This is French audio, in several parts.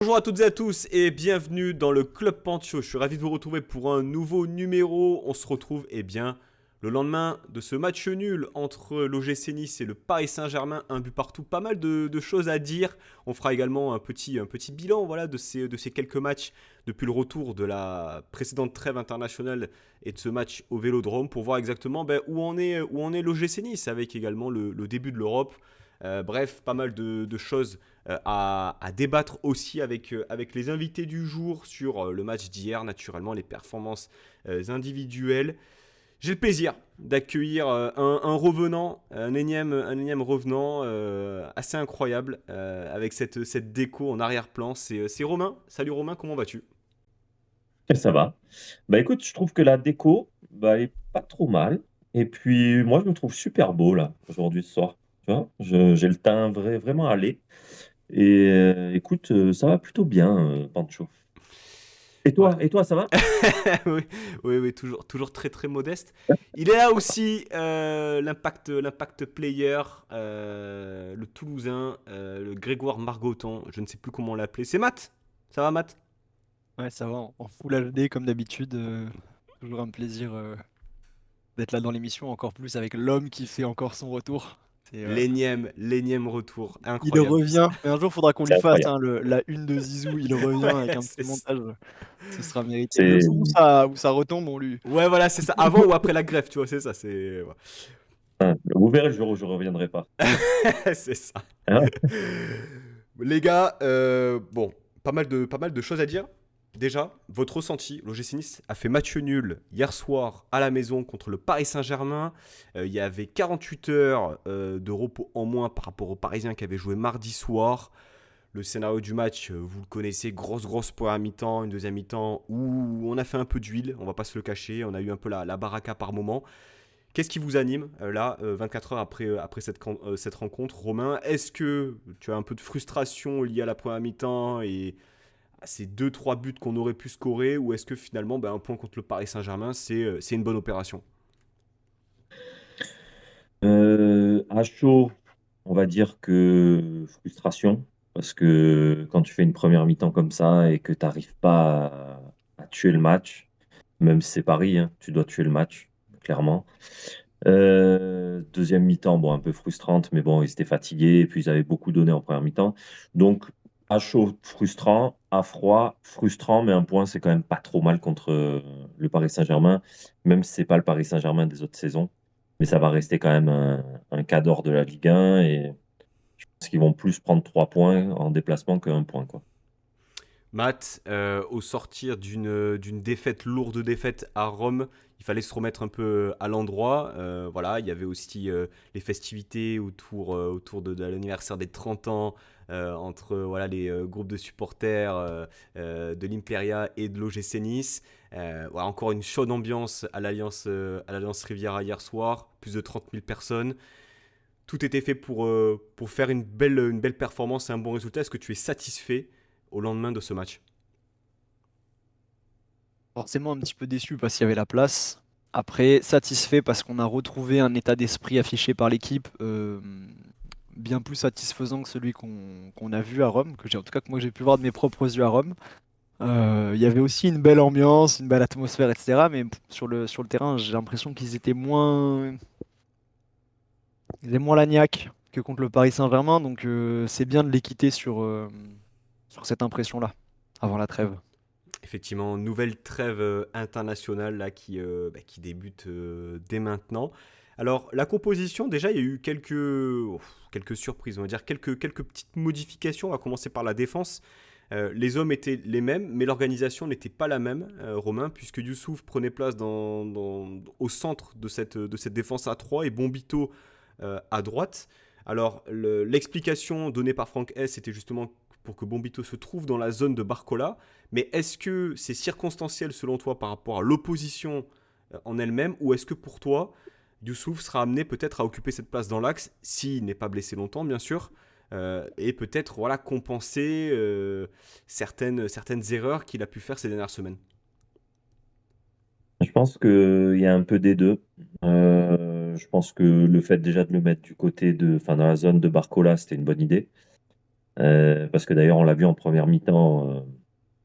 Bonjour à toutes et à tous et bienvenue dans le Club Pancho. Je suis ravi de vous retrouver pour un nouveau numéro. On se retrouve le lendemain de ce match nul entre l'OGC Nice et le Paris Saint-Germain. Un but partout, pas mal de choses à dire. On fera également un petit bilan voilà, de ces quelques matchs depuis le retour de la précédente trêve internationale et de ce match au Vélodrome pour voir exactement où en est l'OGC Nice avec également le début de l'Europe. Bref, pas mal de choses à débattre aussi avec les invités du jour sur le match d'hier, naturellement, les performances individuelles. J'ai le plaisir d'accueillir un revenant, un énième revenant assez incroyable avec cette déco en arrière-plan. C'est Romain. Salut Romain, comment vas-tu? Et ça va. Bah écoute, je trouve que la déco, bah, est pas trop mal. Et puis moi, je me trouve super beau là, aujourd'hui ce soir. Tu vois, j'ai le teint vraiment allé. Et écoute, ça va plutôt bien, Pancho. Ouais. Et toi, ça va? Oui, oui, oui, toujours très très modeste. Il est là aussi, l'impact player, le Toulousain, le Grégoire Margoton, je ne sais plus comment l'appeler. C'est Matt. Ça va Matt? Ouais, ça va, en full HD comme d'habitude. Toujours un plaisir d'être là dans l'émission, encore plus avec l'homme qui fait encore son retour. C'est, L'énième retour, il incroyable. revient, mais un jour il faudra qu'on C'est lui fasse incroyable. hein, la une de Zizou, il revient Ouais, avec un c'est petit ça. montage, ce sera mérité. Le C'est jour où ça retombe, on lui. Ouais, voilà, c'est ça. Avant ou après la greffe, tu vois, c'est ça. Ouais. Vous verrez le jour où je reviendrai pas. C'est ça. Hein. Les gars, bon, pas mal de choses à dire. Déjà, votre ressenti, l'OGC Nice a fait match nul hier soir à la maison contre le Paris Saint-Germain. Il y avait 48 heures de repos en moins par rapport aux Parisiens qui avaient joué mardi soir. Le scénario du match, vous le connaissez, grosse première mi-temps, une deuxième mi-temps où on a fait un peu d'huile, on va pas se le cacher, on a eu un peu la baraka par moment. Qu'est-ce qui vous anime là, 24 heures après cette rencontre, Romain? Est-ce que tu as un peu de frustration liée à la première mi-temps et à ces deux trois buts qu'on aurait pu scorer, ou est-ce que finalement un point contre le Paris Saint-Germain, c'est une bonne opération? À chaud, on va dire que frustration, parce que quand tu fais une première mi-temps comme ça et que tu n'arrives pas à tuer le match, même si c'est Paris, hein, tu dois tuer le match, clairement. Deuxième mi-temps, bon, un peu frustrante, mais bon, ils étaient fatigués et puis ils avaient beaucoup donné en première mi-temps. Donc, à chaud, frustrant, à froid, frustrant, mais un point, c'est quand même pas trop mal contre le Paris Saint-Germain, même si c'est pas le Paris Saint-Germain des autres saisons. Mais ça va rester quand même un cadre de la Ligue 1 et je pense qu'ils vont plus prendre 3 points en déplacement qu'un point, quoi. Matt, au sortir d'une défaite, lourde défaite à Rome, il fallait se remettre un peu à l'endroit. Voilà, il y avait aussi les festivités autour de l'anniversaire des 30 ans entre voilà, les groupes de supporters de l'Imperia et de l'OGC Nice. Voilà, encore une chaude ambiance à l'Alliance Riviera hier soir, plus de 30 000 personnes. Tout était fait pour faire une belle performance et un bon résultat. Est-ce que tu es satisfait au lendemain de ce match? Forcément un petit peu déçu parce qu'il y avait la place. Après, satisfait parce qu'on a retrouvé un état d'esprit affiché par l'équipe bien plus satisfaisant que celui qu'on a vu à Rome, en tout cas que moi j'ai pu voir de mes propres yeux à Rome. Il y avait aussi une belle ambiance, une belle atmosphère, etc. Mais sur le terrain, j'ai l'impression qu'ils étaient moins lagnac que contre le Paris Saint-Germain. Donc c'est bien de les quitter sur cette impression-là, avant la trêve. Effectivement, nouvelle trêve internationale là, qui débute dès maintenant. Alors, la composition, déjà, il y a eu quelques surprises, on va dire, quelques petites modifications. On va commencer par la défense. Les hommes étaient les mêmes, mais l'organisation n'était pas la même, Romain, puisque Youssouf prenait place au centre de cette défense à 3 et Bombito à droite. Alors, l'explication donnée par Franck S était justement pour que Bombito se trouve dans la zone de Barcola. Mais est-ce que c'est circonstanciel selon toi par rapport à l'opposition en elle-même, ou est-ce que pour toi, Youssouf sera amené peut-être à occuper cette place dans l'axe, s'il n'est pas blessé longtemps bien sûr, et peut-être voilà, compenser certaines erreurs qu'il a pu faire ces dernières semaines? Je pense qu'il y a un peu des deux. Je pense que le fait déjà de le mettre du côté enfin, dans la zone de Barcola, c'était une bonne idée. Parce que d'ailleurs, on l'a vu en première mi-temps,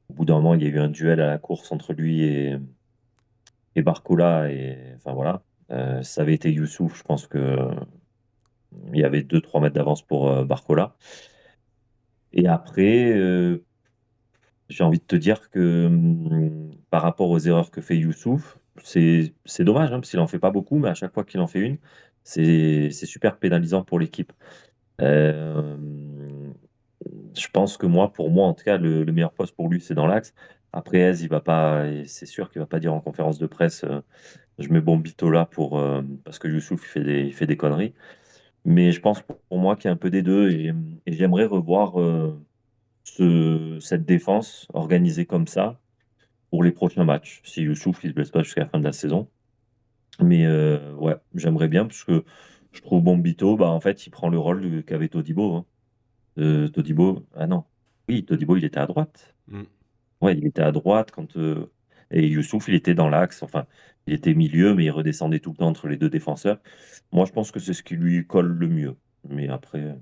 au bout d'un moment, il y a eu un duel à la course entre lui et Barcola. Et enfin voilà. Si ça avait été Youssouf, je pense que il y avait 2-3 mètres d'avance pour Barcola. Et après, j'ai envie de te dire que par rapport aux erreurs que fait Youssouf, c'est dommage, hein, parce qu'il en fait pas beaucoup, mais à chaque fois qu'il en fait une, c'est super pénalisant pour l'équipe. Euh, je pense que moi, pour moi, en tout cas, le meilleur poste pour lui, c'est dans l'axe. Après, Ez, il va pas, et c'est sûr qu'il va pas dire en conférence de presse, je mets Bombito là parce que Youssouf, il fait des conneries. Mais je pense pour moi qu'il y a un peu des deux et j'aimerais revoir cette défense organisée comme ça pour les prochains matchs, si Youssouf il se blesse pas jusqu'à la fin de la saison. Mais ouais, j'aimerais bien parce que je trouve Bombito, bah, en fait, il prend le rôle qu'avait Todibo, hein. Todibo, ah non, oui, Todibo, il était à droite. Mm. Ouais, il était à droite et Youssouf, il était dans l'axe. Enfin, il était milieu, mais il redescendait tout le temps entre les deux défenseurs. Moi, je pense que c'est ce qui lui colle le mieux. Mais après,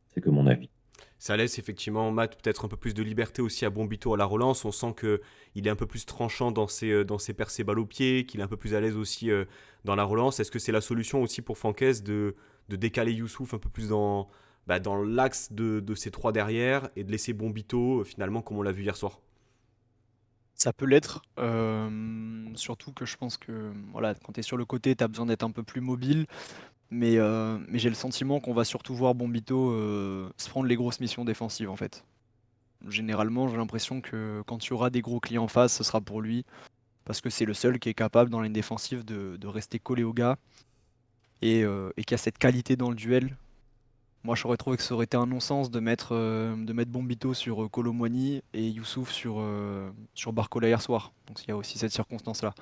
c'est que mon avis. Ça laisse effectivement Matt peut-être un peu plus de liberté aussi à Bombito à la relance. On sent que il est un peu plus tranchant dans ses percées balles au pied, qu'il est un peu plus à l'aise aussi dans la relance. Est-ce que c'est la solution aussi pour Franquès de décaler Youssouf un peu plus dans l'axe de ces trois derrière et de laisser Bombito finalement comme on l'a vu hier soir? Ça peut l'être, surtout que je pense que, voilà, quand tu es sur le côté, tu as besoin d'être un peu plus mobile, mais j'ai le sentiment qu'on va surtout voir Bombito, se prendre les grosses missions défensives, en fait. Généralement, j'ai l'impression que quand il y aura des gros clients en face, ce sera pour lui, parce que c'est le seul qui est capable dans la ligne défensive de rester collé au gars et qui a cette qualité dans le duel. Moi, j'aurais trouvé que ça aurait été un non-sens de mettre Bombito sur Kolo Muani et Youssouf sur Barcola hier soir. Donc il y a aussi cette circonstance-là.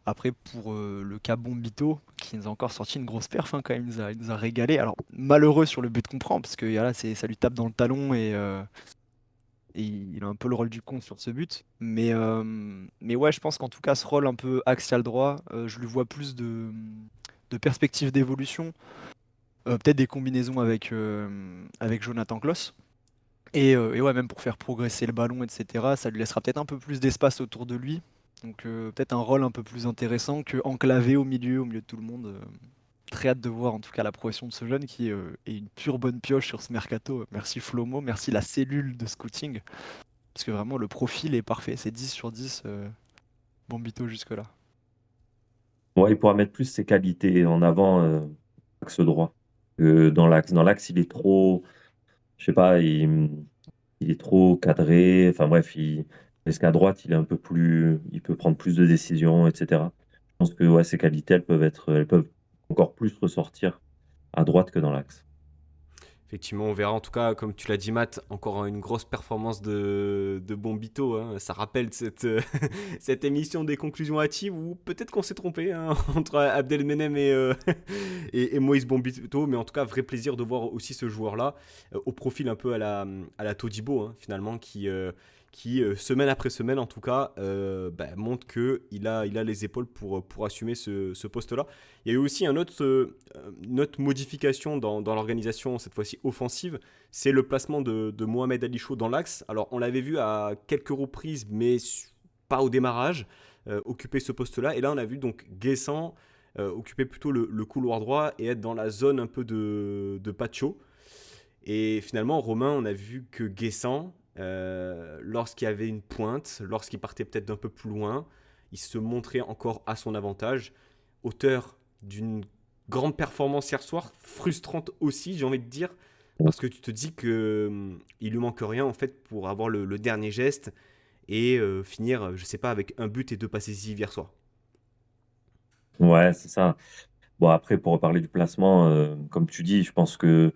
Après, pour le cas Bombito, qui nous a encore sorti une grosse perf, hein, quand même, il nous a régalé. Alors, malheureux sur le but qu'on prend, parce que voilà, ça lui tape dans le talon et il a un peu le rôle du con sur ce but. Mais ouais, je pense qu'en tout cas, ce rôle un peu axial droit, je lui vois plus de perspectives d'évolution. Peut-être des combinaisons avec Jonathan Kloss. Et ouais, même pour faire progresser le ballon, etc., ça lui laissera peut-être un peu plus d'espace autour de lui. Donc peut-être un rôle un peu plus intéressant que enclavé au milieu de tout le monde. Très hâte de voir en tout cas la progression de ce jeune qui est une pure bonne pioche sur ce mercato. Merci Flomo, merci la cellule de scouting. Parce que vraiment le profil est parfait. C'est 10 sur 10, Bombito jusque-là. Ouais, il pourra mettre plus ses qualités en avant, axe droit, que dans l'axe. Dans l'axe, il est trop, je sais pas, il est trop cadré. Enfin bref, parce qu'à droite, il est un peu plus, il peut prendre plus de décisions, etc. Je pense que ouais, ses qualités, elles peuvent encore plus ressortir à droite que dans l'axe. Effectivement, on verra en tout cas, comme tu l'as dit, Matt, encore une grosse performance de Bombito, hein. Ça rappelle cette émission des conclusions hâtives où peut-être qu'on s'est trompé, hein, entre Abdelmenem et Moïse Bombito. Mais en tout cas, vrai plaisir de voir aussi ce joueur-là, au profil un peu à la Todibo, hein, finalement, qui semaine après semaine, en tout cas, montre qu'il a les épaules pour assumer ce poste-là. Il y a eu aussi une autre modification dans l'organisation, cette fois-ci offensive, c'est le placement de Mohamed Ali Chaud dans l'axe. Alors, on l'avait vu à quelques reprises, mais pas au démarrage, occuper ce poste-là. Et là, on a vu donc Guessant occuper plutôt le couloir droit et être dans la zone un peu de Pacho. Et finalement, Romain, on a vu que Guessant, lorsqu'il y avait une pointe, lorsqu'il partait peut-être d'un peu plus loin, il se montrait encore à son avantage, auteur d'une grande performance hier soir, frustrante aussi, j'ai envie de dire, parce que tu te dis que il lui manque rien en fait pour avoir le dernier geste et finir, je sais pas, avec un but et deux passes décisives hier soir. Ouais, c'est ça. Bon, après, pour reparler du placement, comme tu dis, je pense que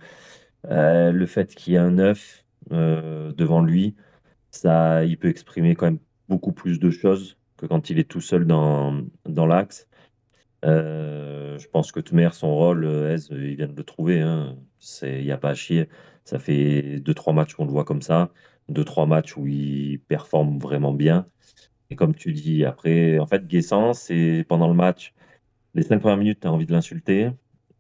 le fait qu'il y ait un 9 devant lui, ça, il peut exprimer quand même beaucoup plus de choses que quand il est tout seul dans l'axe. Je pense que Toumer, son rôle, Ez, il vient de le trouver, hein. Il n'y a pas à chier. Ça fait 2-3 matchs qu'on le voit comme ça. 2-3 matchs où il performe vraiment bien. Et comme tu dis, après, en fait, Guessant, c'est pendant le match, les 5 premières minutes, tu as envie de l'insulter.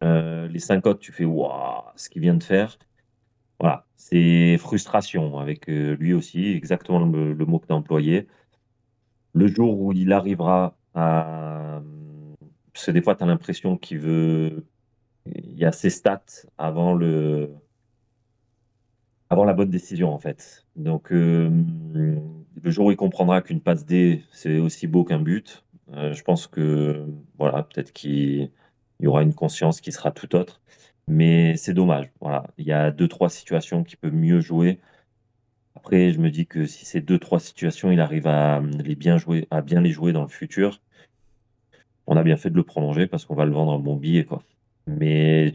Les 5 autres, tu fais waouh, ce qu'il vient de faire. Voilà, c'est frustration avec lui aussi, exactement le mot que tu as employé. Le jour où il arrivera à. Parce que des fois, tu as l'impression qu'il veut. Il y a ses stats avant la bonne décision, en fait. Donc, le jour où il comprendra qu'une passe D, c'est aussi beau qu'un but, je pense que, voilà, peut-être qu'il y aura une conscience qui sera tout autre. Mais c'est dommage. Voilà. Il y a deux, trois situations qu'il peut mieux jouer. Après, je me dis que si ces deux, trois situations, il arrive à les bien jouer, à bien les jouer dans le futur, on a bien fait de le prolonger parce qu'on va le vendre un bon billet, quoi. Mais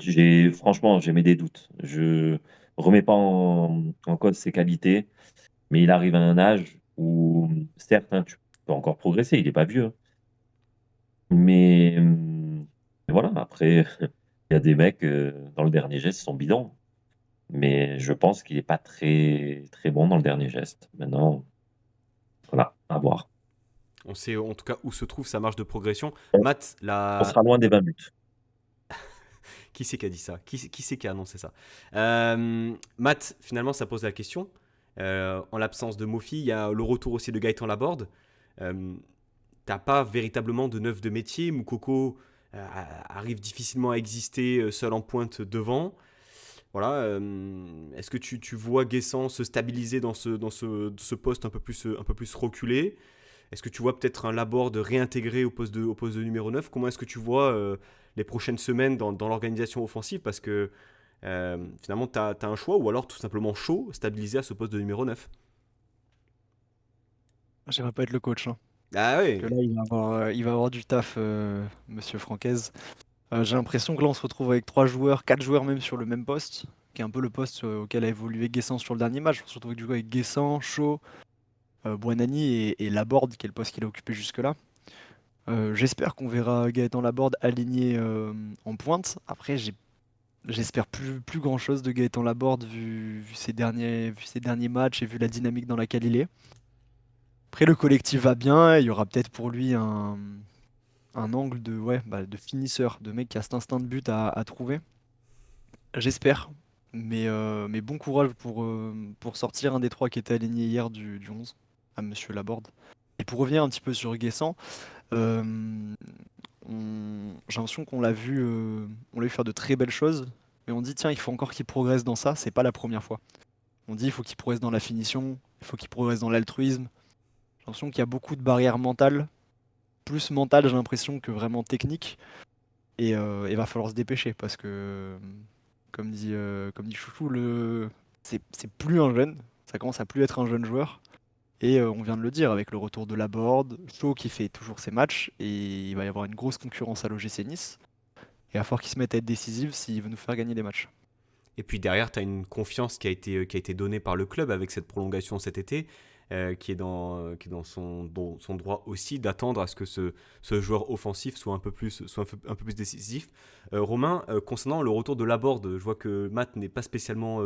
franchement, j'ai mis des doutes. Je remets pas en cause ses qualités, mais il arrive à un âge où, certes, hein, tu peux encore progresser, il est pas vieux, hein. Mais voilà, après, il y a des mecs dans le dernier geste ils sont bidons. Mais je pense qu'il est pas très très bon dans le dernier geste. Maintenant, voilà, à voir. On sait en tout cas où se trouve sa marge de progression. On, Matt, on sera loin des 20 buts. qui c'est qui a dit ça? Qui c'est qui a annoncé ça? Matt, finalement, ça pose la question. En l'absence de Mofi, il y a le retour aussi de Gaëtan Laborde. Euh, T'as pas véritablement de neuf de métier. Moukoko arrive difficilement à exister seul en pointe devant. Voilà. Est-ce que tu vois Guessant se stabiliser dans ce poste un peu plus reculé? Est-ce que tu vois peut-être un Laborde réintégré au poste de numéro 9? Comment est-ce que tu vois les prochaines semaines dans l'organisation offensive? Parce que finalement, tu as un choix ou alors tout simplement chaud, stabilisé à ce poste de numéro 9. J'aimerais pas être le coach, hein. Ah Parce oui. que là, il va avoir du taf, Monsieur Francaise. J'ai l'impression que là, on se retrouve avec 3 joueurs, 4 joueurs même sur le même poste, qui est un peu le poste auquel a évolué Guessant sur le dernier match. On se retrouve du coup avec Guessant, Shaw, Buonani et Laborde, qui est le poste qu'il a occupé jusque-là. J'espère qu'on verra Gaëtan Laborde aligné en pointe. Après, j'espère plus grand-chose de Gaëtan Laborde vu ses derniers matchs et vu la dynamique dans laquelle il est. Après, le collectif va bien, il y aura peut-être pour lui un angle de, ouais, de finisseur, de mec qui a cet instinct de but à trouver. J'espère. Mais bon courage pour sortir un des trois qui était aligné hier du 11 à Monsieur Laborde. Et pour revenir un petit peu sur Guessant, euh, j'ai l'impression qu'on l'a vu faire de très belles choses. Et on dit, tiens, il faut encore qu'il progresse dans ça. C'est pas la première fois. On dit, il faut qu'il progresse dans la finition, il faut qu'il progresse dans l'altruisme. J'ai l'impression qu'il y a beaucoup de barrières mentales. Plus mentales, j'ai l'impression, que vraiment techniques. Et il va falloir se dépêcher parce que, comme dit Chouchou, c'est plus un jeune. Ça commence à plus être un jeune joueur. Et on vient de le dire avec le retour de Laborde, Shaw qui fait toujours ses matchs. Et il va y avoir une grosse concurrence à l'OGC Nice. Et il va falloir qu'il se mette à être décisif s'il veut nous faire gagner des matchs. Et puis derrière, tu as une confiance qui a été donnée par le club avec cette prolongation cet été, qui est dans son droit aussi d'attendre à ce que ce joueur offensif soit un peu plus décisif. Romain, concernant le retour de Laborde, je vois que Matt n'est pas spécialement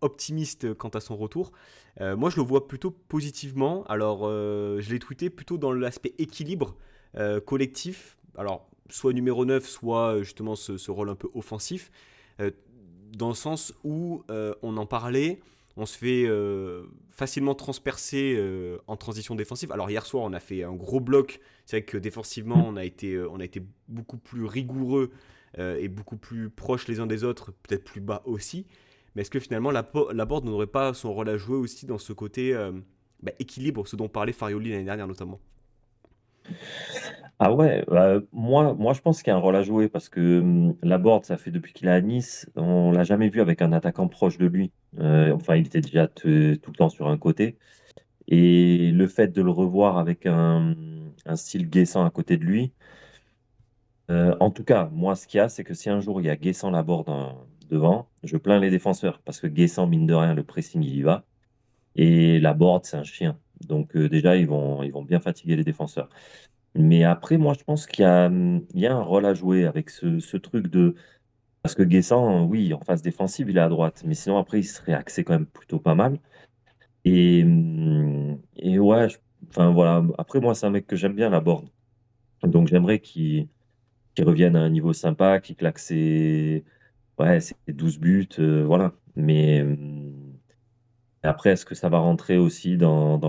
optimiste quant à son retour. Moi, je le vois plutôt positivement. Alors, je l'ai tweeté plutôt dans l'aspect équilibre collectif. Alors, soit numéro 9, soit justement ce rôle un peu offensif. Euh, Dans le sens où on en parlait, on se fait facilement transpercer en transition défensive. Alors hier soir, on a fait un gros bloc. C'est vrai que défensivement, on a été beaucoup plus rigoureux et beaucoup plus proches les uns des autres, peut-être plus bas aussi. Mais est-ce que finalement, la Board n'aurait pas son rôle à jouer aussi dans ce côté équilibre, ce dont parlait Farioli l'année dernière notamment? Ah ouais, moi je pense qu'il y a un rôle à jouer parce que Laborde, ça fait depuis qu'il est à Nice, on l'a jamais vu avec un attaquant proche de lui. Enfin, il était déjà tout le temps sur un côté. Et le fait de le revoir avec un style Guessant à côté de lui, en tout cas, moi ce qu'il y a, c'est que si un jour il y a Guessant Laborde devant, je plains les défenseurs parce que Guessant, mine de rien, le pressing il y va. Et Laborde, c'est un chien. Donc déjà, ils vont bien fatiguer les défenseurs. Mais après, moi, je pense qu'il y a un rôle à jouer avec ce truc de. Parce que Guessant, oui, en phase défensive, il est à droite. Mais sinon, après, il serait axé quand même plutôt pas mal. Et ouais, enfin voilà. Après, moi, c'est un mec que j'aime bien, la Laborde. Donc, j'aimerais qu'il revienne à un niveau sympa, qu'il claque ouais, ses 12 buts. Voilà. Mais Et après, est-ce que ça va rentrer aussi dans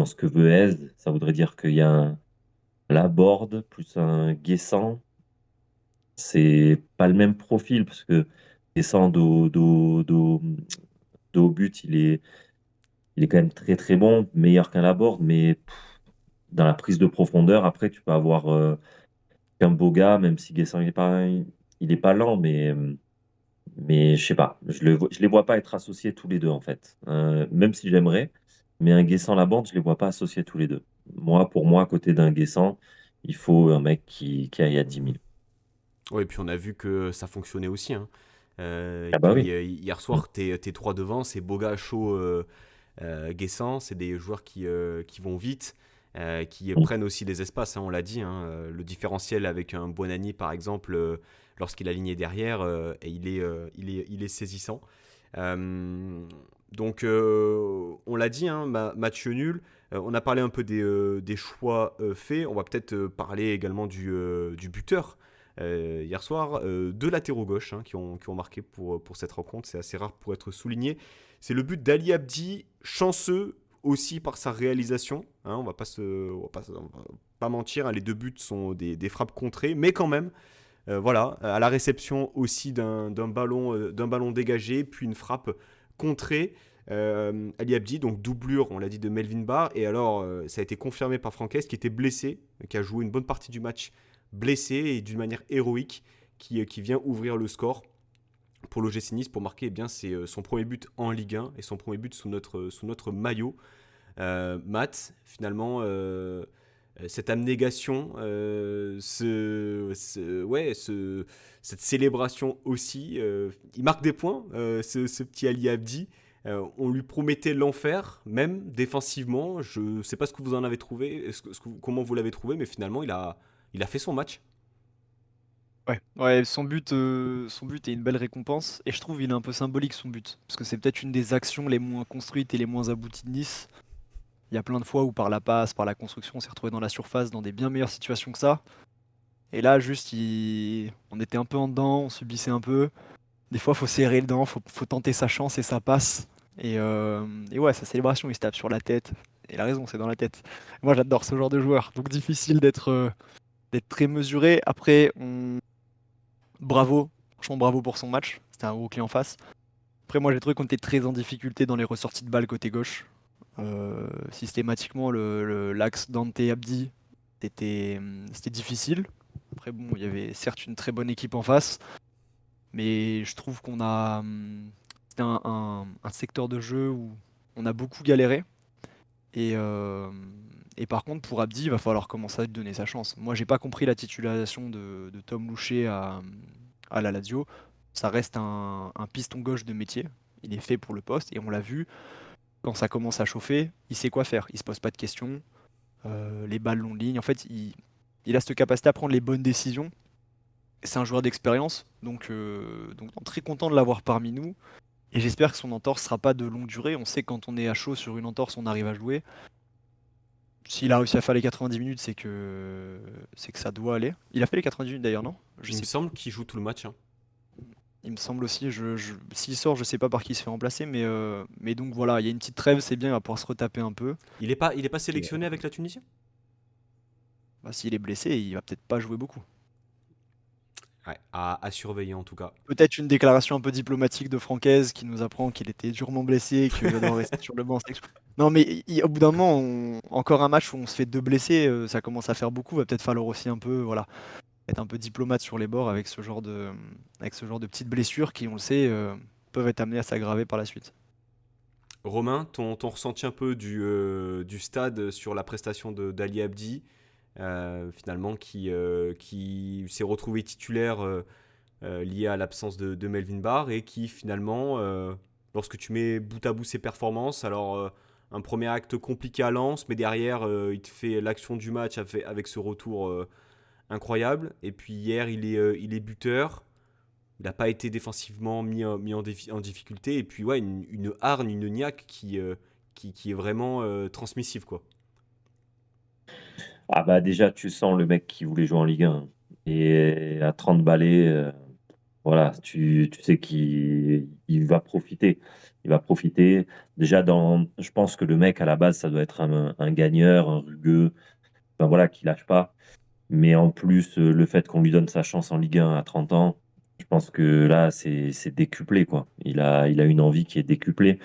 ce que veut Eze? Ça voudrait dire qu'il y a un Laborde plus un Guessant. C'est pas le même profil parce que Guessant dos au but, il est quand même très très bon, meilleur qu'un Laborde, mais dans la prise de profondeur, après, tu peux avoir qu'un Boga, même si Guessant il est pas lent, mais je sais pas, je les vois pas être associés tous les deux en fait. Même si j'aimerais, mais un Guessant Laborde, je les vois pas associés tous les deux. Moi, pour moi, à côté d'un Guessant, il faut un mec qui aille à 10 000. Ouais, et puis on a vu que ça fonctionnait aussi, hein. Et Ah bah oui. puis hier Mm. soir, tes trois devant, c'est Boga, Shaw, Guessant, c'est des joueurs qui vont vite, qui Mm. prennent aussi les espaces, hein, on l'a dit, hein. Le différentiel avec un Buonanni, par exemple, lorsqu'il est aligné derrière, et il est saisissant. Euh, donc, on l'a dit, hein, match nul. On a parlé un peu des choix faits. On va peut-être parler également du buteur hier soir. Deux latéraux gauche, hein, qui ont marqué pour cette rencontre. C'est assez rare pour être souligné. C'est le but d'Ali Abdi, chanceux aussi par sa réalisation, hein. On va pas mentir, hein, les deux buts sont des frappes contrées, mais quand même, voilà, à la réception aussi d'un ballon dégagé, puis une frappe contrée. Ali Abdi, donc doublure, on l'a dit, de Melvin Barr. Et alors, ça a été confirmé par Franquès, qui était blessé, qui a joué une bonne partie du match blessé et d'une manière héroïque, qui vient ouvrir le score pour l'OGC Nice pour marquer, eh bien, c'est son premier but en Ligue 1 et son premier but sous notre maillot. Matt, finalement, cette abnégation, ouais, cette célébration aussi. Il marque des points, ce petit Ali Abdi. On lui promettait l'enfer, même défensivement. Je ne sais pas ce que vous en avez trouvé, comment vous l'avez trouvé, mais finalement, il a fait son match. Ouais, ouais, son but est une belle récompense et je trouve il est un peu symbolique son but parce que c'est peut-être une des actions les moins construites et les moins abouties de Nice. Il y a plein de fois où par la passe, par la construction, on s'est retrouvé dans la surface dans des bien meilleures situations que ça. Et là, juste, on était un peu en dedans, on subissait un peu. Des fois, faut serrer le dent, faut tenter sa chance et ça passe. Et ouais, sa célébration, il se tape sur la tête. Et il a raison, c'est dans la tête. Moi, j'adore ce genre de joueur. Donc difficile d'être très mesuré. Après, bravo, franchement bravo pour son match. C'était un gros clé en face. Après, moi, j'ai trouvé qu'on était très en difficulté dans les ressorties de balles côté gauche. Systématiquement, l'axe Dante-Abdi, c'était difficile. Après, bon, il y avait certes une très bonne équipe en face, mais je trouve qu'on a. C'était un secteur de jeu où on a beaucoup galéré. Et, euh, et par contre, pour Abdi, il va falloir commencer à lui donner sa chance. Moi, j'ai pas compris la titularisation de Tom Loucher à la Lazio. Ça reste un piston gauche de métier. Il est fait pour le poste et on l'a vu. Quand ça commence à chauffer, il sait quoi faire. Il se pose pas de questions. Les balles longues lignes. En fait, il a cette capacité à prendre les bonnes décisions. C'est un joueur d'expérience, donc très content de l'avoir parmi nous. Et j'espère que son entorse sera pas de longue durée. On sait que quand on est à chaud sur une entorse, on arrive à jouer. S'il a réussi à faire les 90 minutes, c'est que ça doit aller. Il a fait les 90 minutes d'ailleurs, non? Je Il me sais. semble qu'il joue tout le match, hein. Il me semble aussi. S'il sort, je sais pas par qui il se fait remplacer, mais donc voilà, il y a une petite trêve, c'est bien, il va pouvoir se retaper un peu. Il est pas Et, sélectionné avec la Tunisie? bah, s'il est blessé, il va peut-être pas jouer beaucoup. Ouais, à surveiller en tout cas. Peut-être une déclaration un peu diplomatique de Francaise qui nous apprend qu'il était durement blessé et qu'il va devoir rester sur le banc. Non, mais au bout d'un moment, encore un match où on se fait deux blessés, ça commence à faire beaucoup. Va peut-être falloir aussi un peu, voilà, être un peu diplomate sur les bords avec ce genre de petites blessures qui, on le sait, peuvent être amenées à s'aggraver par la suite. Romain, ton ressenti un peu du stade sur la prestation d'Ali Abdi, finalement, qui s'est retrouvé titulaire lié à l'absence de Melvin Barr et qui finalement, lorsque tu mets bout à bout ses performances, alors un premier acte compliqué à Lens, mais derrière il te fait l'action du match avec ce retour incroyable. Et puis hier il est buteur. Il n'a pas été défensivement mis en difficulté. Et puis, ouais, une hargne, une niaque qui est vraiment transmissive, quoi. Ah bah déjà, tu sens le mec qui voulait jouer en Ligue 1. Et à 30 balais, Voilà, tu sais qu'il va profiter. Il va profiter. Déjà, je pense que le mec, à la base, ça doit être un gagneur, un rugueux, enfin, voilà, qui lâche pas. Mais en plus, le fait qu'on lui donne sa chance en Ligue 1 à 30 ans, je pense que là, c'est décuplé, quoi. Il a une envie qui est décuplée.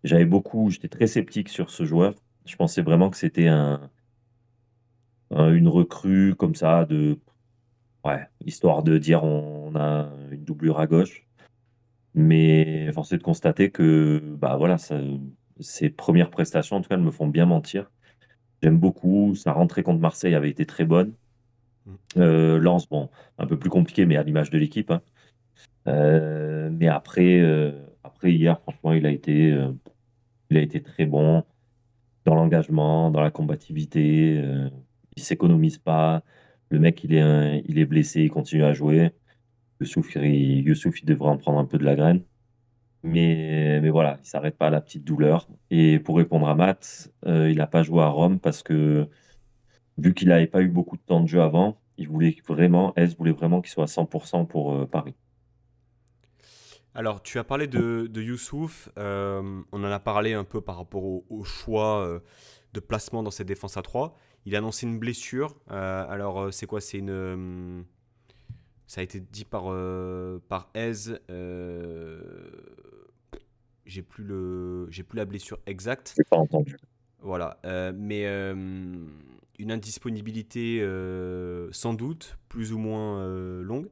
J'étais très sceptique sur ce joueur. Je pensais vraiment que c'était une recrue comme ça, ouais, histoire de dire on a une doublure à gauche. Mais force est de constater que bah voilà, ses premières prestations, en tout cas, elles me font bien mentir. J'aime beaucoup. Sa rentrée contre Marseille avait été très bonne. Mm. Lens, bon, un peu plus compliqué, mais à l'image de l'équipe, hein. Mais après hier, franchement, il a été très bon dans l'engagement, dans la combativité. Il s'économise pas. Le mec, il est blessé, il continue à jouer. Youssouf, il devrait en prendre un peu de la graine. Mais voilà, il s'arrête pas à la petite douleur. Et pour répondre à Matt, il n'a pas joué à Rome parce que vu qu'il n'avait pas eu beaucoup de temps de jeu avant, S voulait vraiment qu'il soit à 100% pour Paris. Alors, tu as parlé de Youssouf. On en a parlé un peu par rapport au choix de placement dans cette défense à 3. Il a annoncé une blessure. Alors, c'est quoi? Ça a été dit par Eze. J'ai plus la blessure exacte. Je n'ai pas entendu. Voilà. Mais une indisponibilité sans doute plus ou moins longue.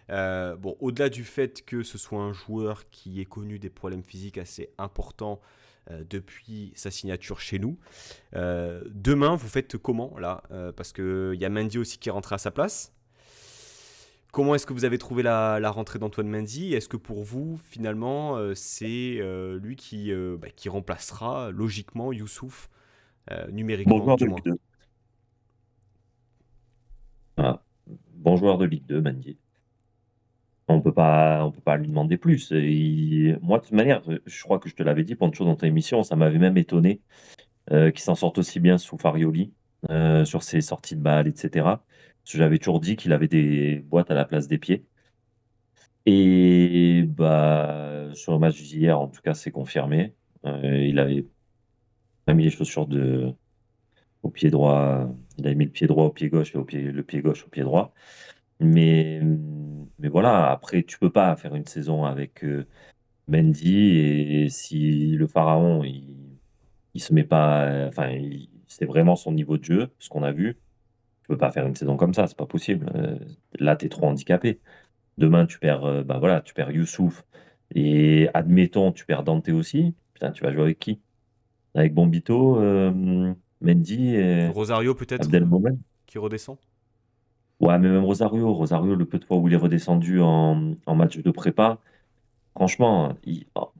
Bon, au-delà du fait que ce soit un joueur qui ait connu des problèmes physiques assez importants depuis sa signature chez nous, demain, vous faites comment là? Parce qu'il y a Mendy aussi qui est rentré à sa place. Comment est-ce que vous avez trouvé la rentrée d'Antoine Mendy? Est-ce que pour vous, finalement, c'est lui qui remplacera logiquement Youssouf, Bon numériquement joueur du de Ligue moins? 2. Voilà. Bon joueur de Ligue 2, Mendy. On peut pas lui demander plus. Moi, de toute manière, je crois que je te l'avais dit, Pancho, dans ta émission, ça m'avait même étonné qu'il s'en sorte aussi bien sous Farioli, sur ses sorties de balles, etc. Parce que j'avais toujours dit qu'il avait des boîtes à la place des pieds. Et bah, sur le match d'hier, en tout cas, c'est confirmé. Il avait pas mis les chaussures au pied droit. Il avait mis le pied droit au pied gauche et le pied gauche au pied droit. Mais voilà, après, tu peux pas faire une saison avec Mendy et si le Pharaon, il se met pas, enfin, c'est vraiment son niveau de jeu, ce qu'on a vu. Tu peux pas faire une saison comme ça, c'est pas possible. Là, tu es trop handicapé. Demain, bah voilà, tu perds Youssouf et admettons, tu perds Dante aussi. Putain, tu vas jouer avec qui? Avec Bombito, Mendy et Rosario peut-être Abdelmomen? qui redescend? Ouais, mais même Rosario, le peu de fois où il est redescendu en match de prépa, franchement,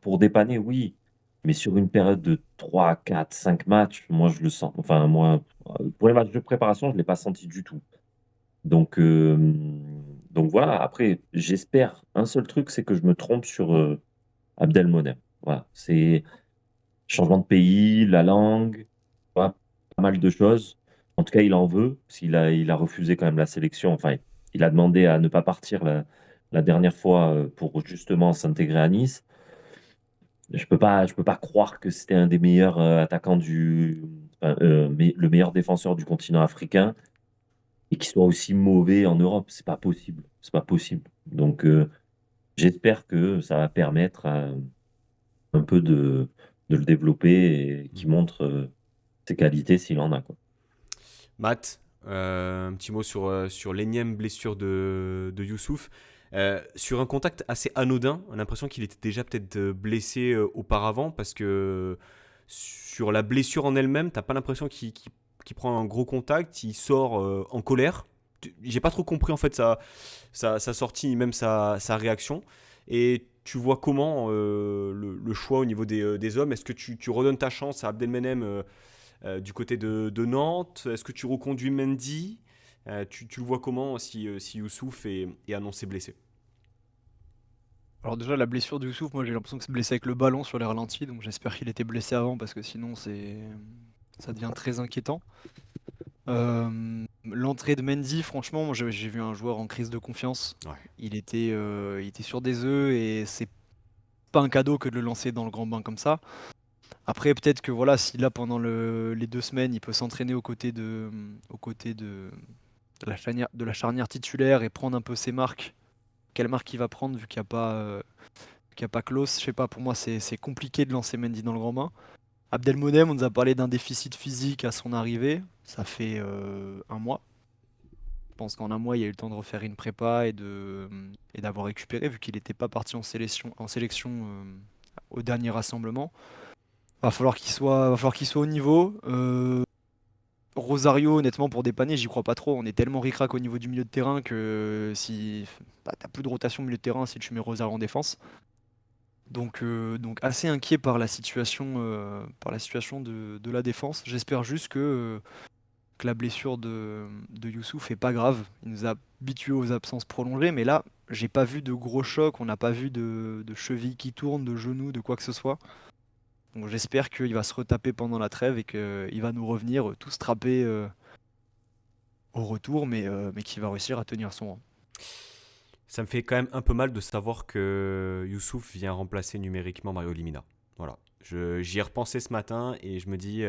pour dépanner, oui. Mais sur une période de 3, 4, 5 matchs, moi, je le sens. Enfin, moi, pour les matchs de préparation, je ne l'ai pas senti du tout. Donc, euh, donc voilà, après, j'espère. Un seul truc, c'est que je me trompe sur Abdelmonem. Voilà, c'est changement de pays, la langue, voilà, pas mal de choses. En tout cas, il en veut, parce qu'il a refusé quand même la sélection. Enfin, il a demandé à ne pas partir la dernière fois pour justement s'intégrer à Nice. Je peux pas croire que c'était un des meilleurs attaquants mais le meilleur défenseur du continent africain et qu'il soit aussi mauvais en Europe. C'est pas possible. C'est pas possible. Donc, j'espère que ça va permettre un peu de le développer et qu'il montre ses qualités s'il en a, quoi. Matt, un petit mot sur l'énième blessure de Youssouf. Sur un contact assez anodin, on a l'impression qu'il était déjà peut-être blessé auparavant parce que sur la blessure en elle-même, t'as pas l'impression qu'il prend un gros contact, il sort en colère. J'ai pas trop compris en fait sa sortie, même sa réaction. Et tu vois comment le choix au niveau des hommes? Est-ce que tu redonnes ta chance à Abdelmenem du côté de Nantes? Est-ce que tu reconduis Mendy? Tu le vois comment si Youssouf est annoncé blessé? Alors déjà, la blessure de Youssouf, moi j'ai l'impression que c'est blessé avec le ballon sur les ralentis, donc j'espère qu'il était blessé avant parce que sinon ça devient très inquiétant. L'entrée de Mendy, franchement, moi j'ai vu un joueur en crise de confiance. Ouais. Il était sur des œufs et c'est pas un cadeau que de le lancer dans le grand bain comme ça. Après, peut-être que voilà, si là pendant les 2 semaines, il peut s'entraîner aux côtés de la charnière titulaire et prendre un peu ses marques. Quelle marque il va prendre vu qu'il y a pas Klose, je sais pas, pour moi c'est compliqué de lancer Mendy dans le grand bain. Abdelmonem, on nous a parlé d'un déficit physique à son arrivée, ça fait 1 mois. Je pense qu'en 1 mois, il y a eu le temps de refaire une prépa et d'avoir récupéré, vu qu'il n'était pas parti en sélection au dernier rassemblement. Va falloir qu'il soit au niveau. Rosario, honnêtement, pour dépanner, j'y crois pas trop. On est tellement ric-rac au niveau du milieu de terrain que si bah, t'as plus de rotation au milieu de terrain si tu mets Rosario en défense. Donc assez inquiet par la situation de la défense. J'espère juste que la blessure de Youssouf est pas grave. Il nous a habitués aux absences prolongées, mais là, j'ai pas vu de gros chocs, on n'a pas vu de cheville qui tourne, de genoux, de quoi que ce soit. Donc j'espère qu'il va se retaper pendant la trêve et qu'il va nous revenir tout strappé au retour, mais qu'il va réussir à tenir son rang. Ça me fait quand même un peu mal de savoir que Youssouf vient remplacer numériquement Mario Limina. Voilà. J'y ai repensé ce matin et je me dis,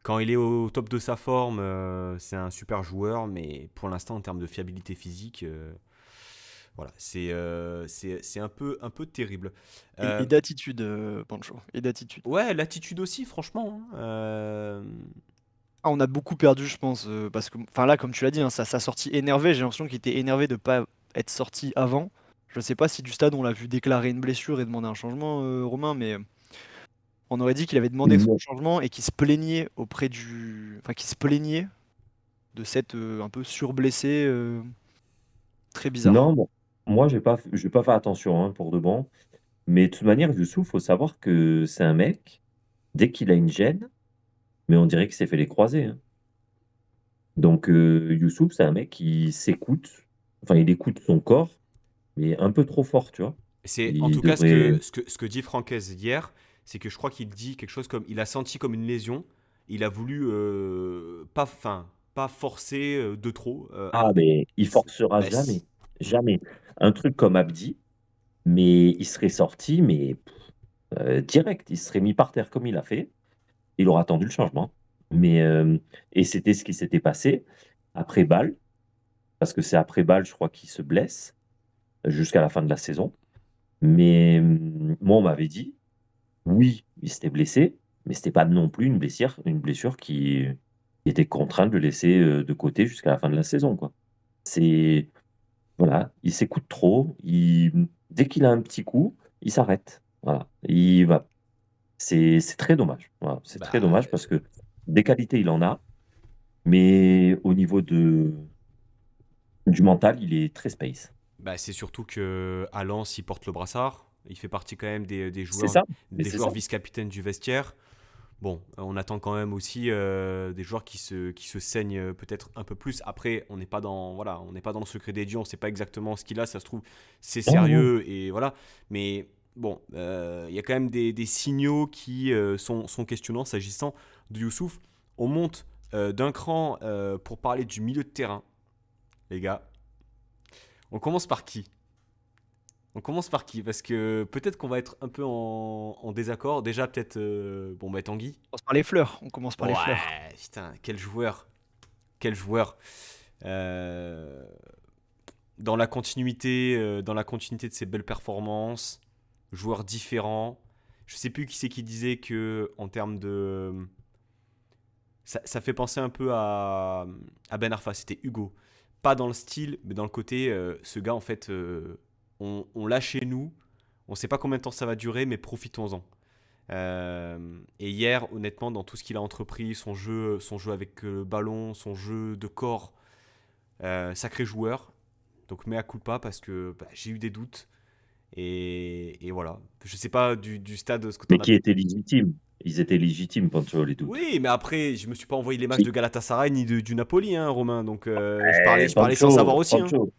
quand il est au top de sa forme, c'est un super joueur, mais pour l'instant, en termes de fiabilité physique, voilà, c'est un peu terrible. Et Euh, d'attitude, Pancho, et d'attitude. ouais, l'attitude aussi, franchement, hein. Ah, on a beaucoup perdu, je pense, parce que, enfin là, comme tu l'as dit, hein, sa sortie énervée, j'ai l'impression qu'il était énervé de pas être sorti avant. Je sais pas si du stade on l'a vu déclarer une blessure et demander un changement, Romain, mais on aurait dit qu'il avait demandé son Non, changement et qu'il se plaignait enfin qu'il se plaignait de s'être un peu surblessé, très bizarre. non, bon, moi, je vais pas faire attention hein, pour de bon. Mais de toute manière, Youssouf, faut savoir que c'est un mec, dès qu'il a une gêne, mais on dirait qu'il s'est fait les croisés. Hein. Donc, Youssouf, c'est un mec qui s'écoute, enfin, il écoute son corps, mais un peu trop fort, tu vois. C'est en Il tout cas devrait. ce que dit Francaise hier, c'est que je crois qu'il dit quelque chose comme il a senti comme une lésion, il a voulu pas forcer de trop. Ah, mais il forcera Bah, jamais. Jamais. Un truc comme Abdi, mais il serait sorti, mais direct, il serait mis par terre comme il a fait. Il aura attendu le changement. Mais, et c'était ce qui s'était passé après Bâle, parce que c'est après Bâle, je crois, qu'il se blesse jusqu'à la fin de la saison. Mais moi, on m'avait dit, oui, il s'était blessé, mais c'était pas non plus une blessure qui était contrainte de le laisser de côté jusqu'à la fin de la saison, quoi. C'est voilà, il s'écoute trop, dès qu'il a un petit coup, il s'arrête. Voilà, il va. C'est très dommage. Voilà, c'est très bah, dommage parce que des qualités, il en a, mais au niveau du mental, il est très space. c'est surtout que à Lens, il porte le brassard. Il fait partie quand même C'est ça, mais des c'est joueurs ça. vice-capitaines du vestiaire. Bon, on attend quand même aussi des joueurs qui se saignent peut-être un peu plus. Après, on n'est pas dans voilà, on n'est pas dans le secret des dieux, on ne sait pas exactement ce qu'il a. Ça se trouve, c'est Non, non. sérieux et voilà. Mais bon, il y a quand même des signaux qui sont questionnants s'agissant de Youssouf. On monte d'un cran pour parler du milieu de terrain, les gars. On commence par qui? On commence par qui? Parce que peut-être qu'on va être un peu en désaccord. Déjà, peut-être bon, bah, Tanguy. On commence par les fleurs, on commence par les fleurs. Ouais, putain, quel joueur. Quel joueur. Euh, dans la continuité de ses belles performances, joueur différent. Je sais plus qui c'est qui disait que en termes de ça fait penser un peu à Ben Arfa, c'était Hugo. Pas dans le style, mais dans le côté, ce gars, en fait, on l'a chez nous. On sait pas combien de temps ça va durer, mais profitons-en. Et hier, honnêtement, dans tout ce qu'il a entrepris, son jeu avec le ballon, son jeu de corps, sacré joueur. Donc mea culpa parce que j'ai eu des doutes. Et voilà. Je sais pas du stade ce que Mais t'en as. qui était légitime. Ils étaient légitimes, Pancho, les doutes. Oui, mais après, je me suis pas envoyé les matchs Qui de Galatasaray ni du Napoli, hein, Romain. Donc je parlais sans savoir Pancho, aussi. Hein. Pancho,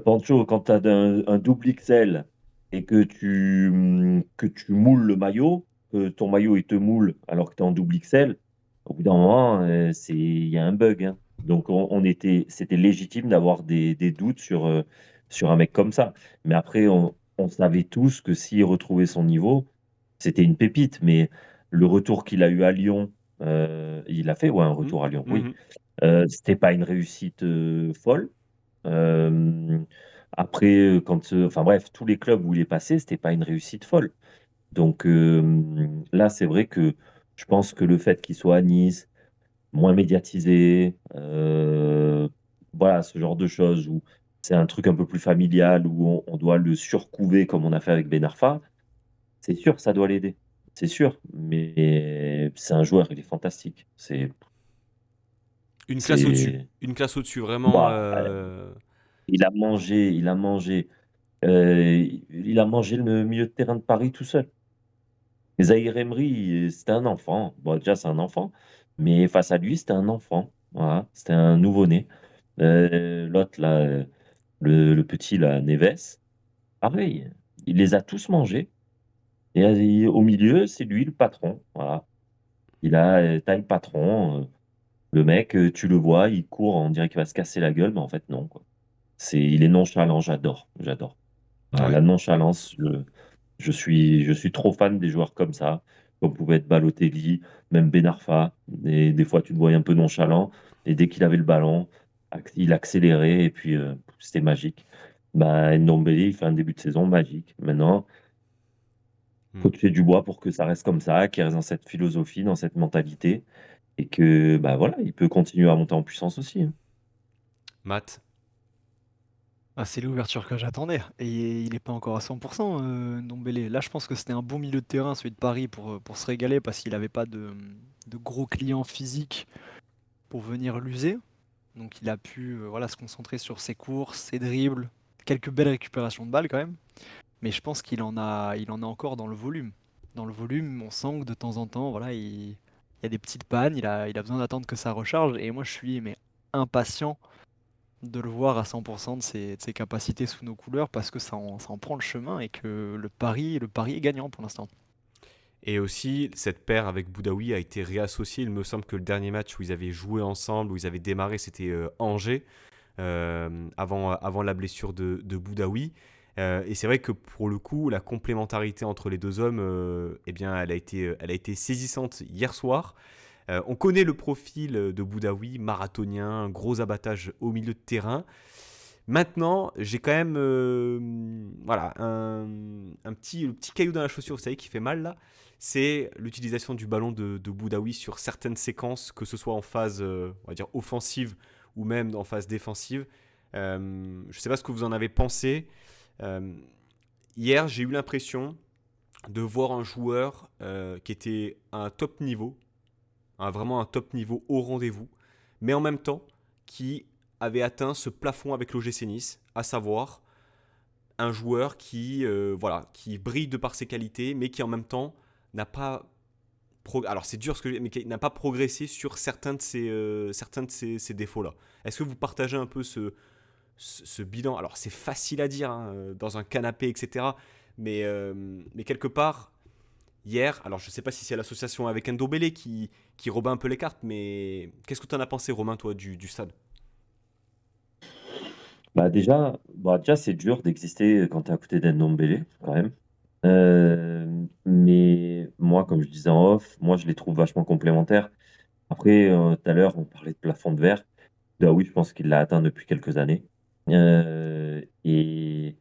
Pancho, quand tu as un double XL et que tu moules le maillot, que ton maillot il te moule alors que tu es en double XL, au bout d'un moment, il y a un bug. Hein. Donc c'était légitime d'avoir des doutes sur un mec comme ça. Mais après, on savait tous que s'il retrouvait son niveau, c'était une pépite. Mais le retour qu'il a eu à Lyon, il a fait ouais, un Mhm, retour à Lyon, oui. mhm. C'était pas une réussite folle. Euh, Après, enfin bref, tous les clubs où il est passé, c'était pas une réussite folle. Donc là, c'est vrai que je pense que le fait qu'il soit à Nice, moins médiatisé, voilà, ce genre de choses où c'est un truc un peu plus familial, où on doit le surcouver comme on a fait avec Ben Arfa, c'est sûr, ça doit l'aider. C'est sûr, mais c'est un joueur, il est fantastique. Une classe au-dessus. C'est, Une classe au-dessus, vraiment. bah, il a mangé le milieu de terrain de Paris tout seul. Zahir Emery, c'était un enfant. Bon, déjà, c'est un enfant, mais face à lui, c'était un enfant. Voilà, c'était un nouveau-né. L'autre, là, le petit, là, Neves, pareil, il les a tous mangés. Et au milieu, c'est lui le patron. Voilà. T'as le patron. Le mec, tu le vois, il court, on dirait qu'il va se casser la gueule, mais en fait, non, quoi. Il est nonchalant, j'adore, j'adore. Voilà, Ouais. la nonchalance, je suis trop fan des joueurs comme ça, comme pouvait être Balotelli, même Ben Arfa. Et des fois, tu le voyais un peu nonchalant. Et dès qu'il avait le ballon, il accélérait et puis c'était magique. Bah, Ndombele, il fait un début de saison magique. Maintenant, Hmm. faut toucher du bois pour que ça reste comme ça, qu'il reste dans cette philosophie, dans cette mentalité. Et que, bah voilà, il peut continuer à monter en puissance aussi, hein. Matt. Ah, c'est l'ouverture que j'attendais et il est pas encore à 100 Ndombélé. Là, je pense que c'était un bon milieu de terrain, celui de Paris, pour se régaler parce qu'il avait pas de gros clients physiques pour venir l'user. Donc il a pu, voilà, se concentrer sur ses courses, ses dribbles, quelques belles récupérations de balles quand même. Mais je pense qu'il en a encore dans le volume. Dans le volume, on sent que de temps en temps, voilà, il y a des petites pannes, il a besoin d'attendre que ça recharge et moi je suis mais impatient de le voir à 100% de ses capacités sous nos couleurs parce que ça en prend le chemin et que le pari est gagnant pour l'instant. Et aussi, cette paire avec Boudaoui a été réassociée. Il me semble que le dernier match où ils avaient joué ensemble, où ils avaient démarré, c'était Angers, avant la blessure de Boudaoui. Et c'est vrai que pour le coup, la complémentarité entre les deux hommes, eh bien, elle a été saisissante hier soir. On connaît le profil de Boudaoui, marathonien, gros abattage au milieu de terrain. Maintenant, j'ai quand même voilà, le petit caillou dans la chaussure, vous savez, qui fait mal là. C'est l'utilisation du ballon de Boudaoui sur certaines séquences, que ce soit en phase on va dire offensive ou même en phase défensive. Je ne sais pas ce que vous en avez pensé. Euh, Hier, j'ai eu l'impression de voir un joueur qui était à un top niveau, vraiment un top niveau au rendez-vous, mais en même temps qui avait atteint ce plafond avec l'OGC Nice, à savoir un joueur qui brille de par ses qualités, mais qui en même temps n'a pas alors c'est dur ce que mais qui n'a pas progressé sur certains de ces défauts-là. Est-ce que vous partagez un peu ce bilan? Alors c'est facile à dire hein, dans un canapé, etc. Mais quelque part, hier, alors je ne sais pas si c'est l'association avec Ndombele qui rebat un peu les cartes, mais qu'est-ce que tu en as pensé, Romain, toi, du stade? Bah déjà, c'est dur d'exister quand tu es à côté d'un Ndombele, quand même. Mais moi, comme je disais en off, moi, je les trouve vachement complémentaires. Après, tout à l'heure, on parlait de plafond de verre. Ah oui, je pense qu'il l'a atteint depuis quelques années. Et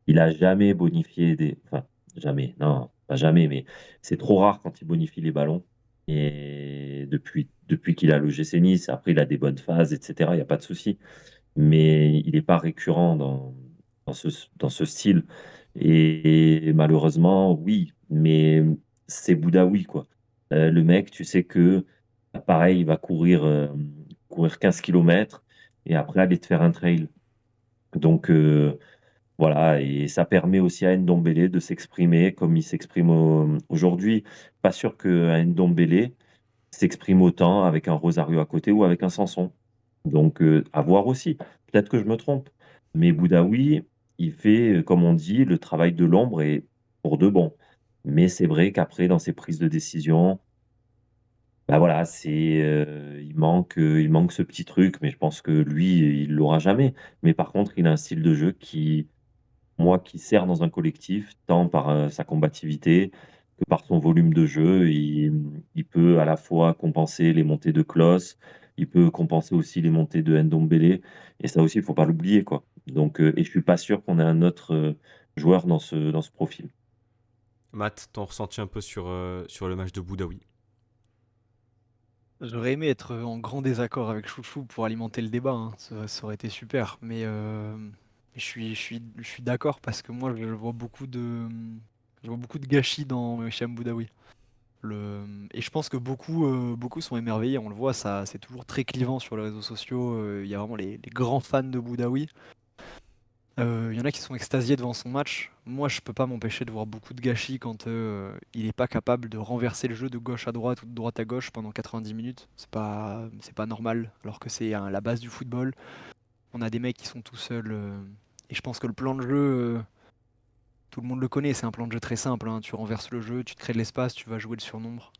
il a jamais bonifié Enfin, jamais, non, pas jamais, mais c'est trop rare quand il bonifie les ballons. Et depuis qu'il a le GC Nice, après, il a des bonnes phases, etc. Il n'y a pas de souci. Mais il n'est pas récurrent dans ce style. Et malheureusement, oui, mais c'est Boudaoui, quoi. Le mec, tu sais que, pareil, il va courir 15 kilomètres et après aller te faire un trail. Donc, voilà, et ça permet aussi à Ndombele de s'exprimer comme il s'exprime aujourd'hui. Pas sûr que Ndombele s'exprime autant avec un Rosario à côté ou avec un Sanson. Donc, à voir aussi. Peut-être que je me trompe. Mais Boudaoui, il fait, comme on dit, le travail de l'ombre et pour de bon. Mais c'est vrai qu'après, dans ses prises de décision, Bah voilà, il manque ce petit truc, mais je pense que lui, il l'aura jamais. Mais par contre, il a un style de jeu qui sert dans un collectif, tant par, sa combativité que par son volume de jeu. Il peut à la fois compenser les montées de Klose, il peut compenser aussi les montées de Ndombele et ça aussi, il faut pas l'oublier, quoi. Donc et je suis pas sûr qu'on ait un autre, joueur dans ce profil. Matt, ton ressenti un peu sur le match de Boudaoui. J'aurais aimé être en grand désaccord avec Chouchou pour alimenter le débat, hein. Ça aurait été super. Mais je suis d'accord parce que moi, je vois beaucoup de gâchis dans Hicham Boudaoui. Et je pense que beaucoup sont émerveillés. On le voit, ça, c'est toujours très clivant sur les réseaux sociaux. Il y a vraiment les grands fans de Boudaoui. Il y en a qui sont extasiés devant son match. Moi, je peux pas m'empêcher de voir beaucoup de gâchis quand il est pas capable de renverser le jeu de gauche à droite ou de droite à gauche pendant 90 minutes. C'est pas normal, alors que c'est la base du football. On a des mecs qui sont tout seuls. Et je pense que le plan de jeu, tout le monde le connaît. C'est un plan de jeu très simple, hein. Tu renverses le jeu, tu te crées de l'espace, tu vas jouer le surnombre.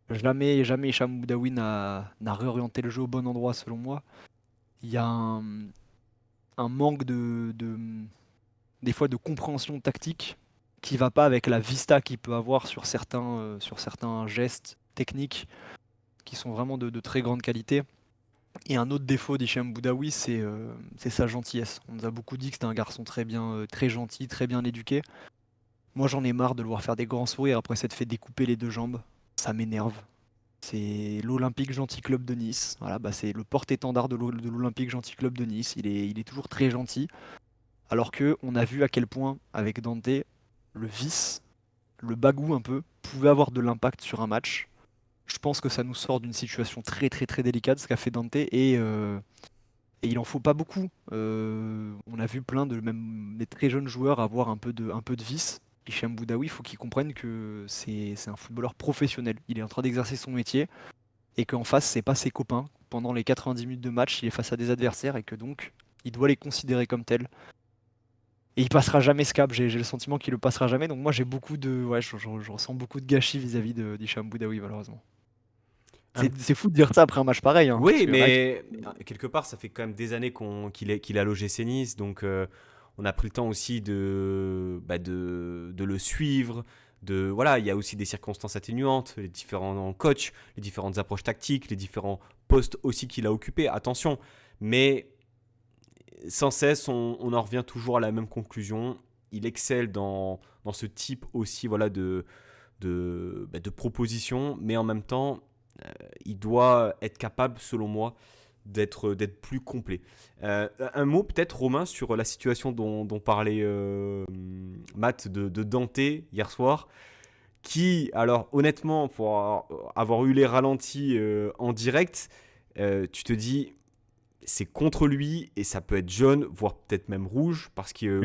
Jamais, jamais Hicham Boudaoui n'a réorienté le jeu au bon endroit, selon moi. Il y a un manque des fois de compréhension tactique qui va pas avec la vista qu'il peut avoir sur certains gestes techniques qui sont vraiment de très grande qualité. Et un autre défaut d'Hicham Boudaoui, c'est sa gentillesse. On nous a beaucoup dit que c'était un garçon très bien, très gentil, très bien éduqué. Moi, j'en ai marre de le voir faire des grands sourires après s'être fait découper les deux jambes. Ça m'énerve. C'est l'Olympique Gentil Club de Nice. Voilà, bah c'est le porte-étendard de l'Olympique Gentil Club de Nice. Il est toujours très gentil. Alors que on a vu à quel point, avec Dante, le vice, le bagou un peu, pouvait avoir de l'impact sur un match. Je pense que ça nous sort d'une situation très très très délicate, ce qu'a fait Dante, et il en faut pas beaucoup. On a vu plein de même des très jeunes joueurs avoir un peu de vice. Hicham Boudaoui, il faut qu'il comprenne que c'est un footballeur professionnel. Il est en train d'exercer son métier et qu'en face, c'est pas ses copains. Pendant les 90 minutes de match, il est face à des adversaires et que donc, il doit les considérer comme tels. Et il passera jamais ce cap, j'ai le sentiment qu'il le passera jamais. Donc moi j'ai beaucoup de. Ouais, je ressens beaucoup de gâchis vis-à-vis d'Hicham Boudaoui, malheureusement. Un- C'est fou de dire ça après un match pareil, hein, parce Oui, qu'il y en a qui. mais quelque part, ça fait quand même des années qu'il a logé Nice, donc on a pris le temps aussi de le suivre. Voilà, il y a aussi des circonstances atténuantes, les différents coachs, les différentes approches tactiques, les différents postes aussi qu'il a occupés. Attention, mais sans cesse, on en revient toujours à la même conclusion. Il excelle dans ce type aussi voilà, de propositions, mais en même temps, il doit être capable, selon moi, d'être plus complet. Un mot peut-être, Romain, sur la situation dont parlait Matt de Dante hier soir, qui, alors honnêtement, pour avoir eu les ralentis en direct, tu te dis, c'est contre lui et ça peut être jaune, voire peut-être même rouge, parce que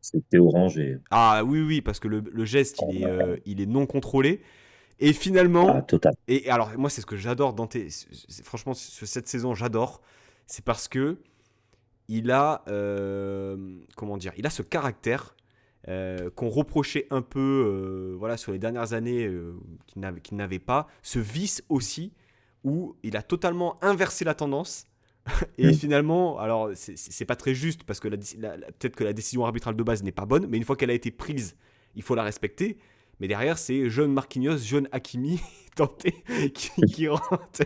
C'était orangé. ah oui, oui, parce que le geste, Oh là là. il est non contrôlé. Et Ah, finalement, total. et alors moi c'est ce que j'adore Dante, franchement cette saison j'adore, c'est parce que il a, comment dire, il a ce caractère qu'on reprochait un peu voilà, sur les dernières années qu'il n'avait pas, ce vice aussi, où il a totalement inversé la tendance. Et Mmh. finalement, alors c'est pas très juste parce que peut-être que la décision arbitrale de base n'est pas bonne, mais une fois qu'elle a été prise, il faut la respecter. Mais derrière, c'est jeune Marquinhos, jeune Hakimi, tenté, qui rentre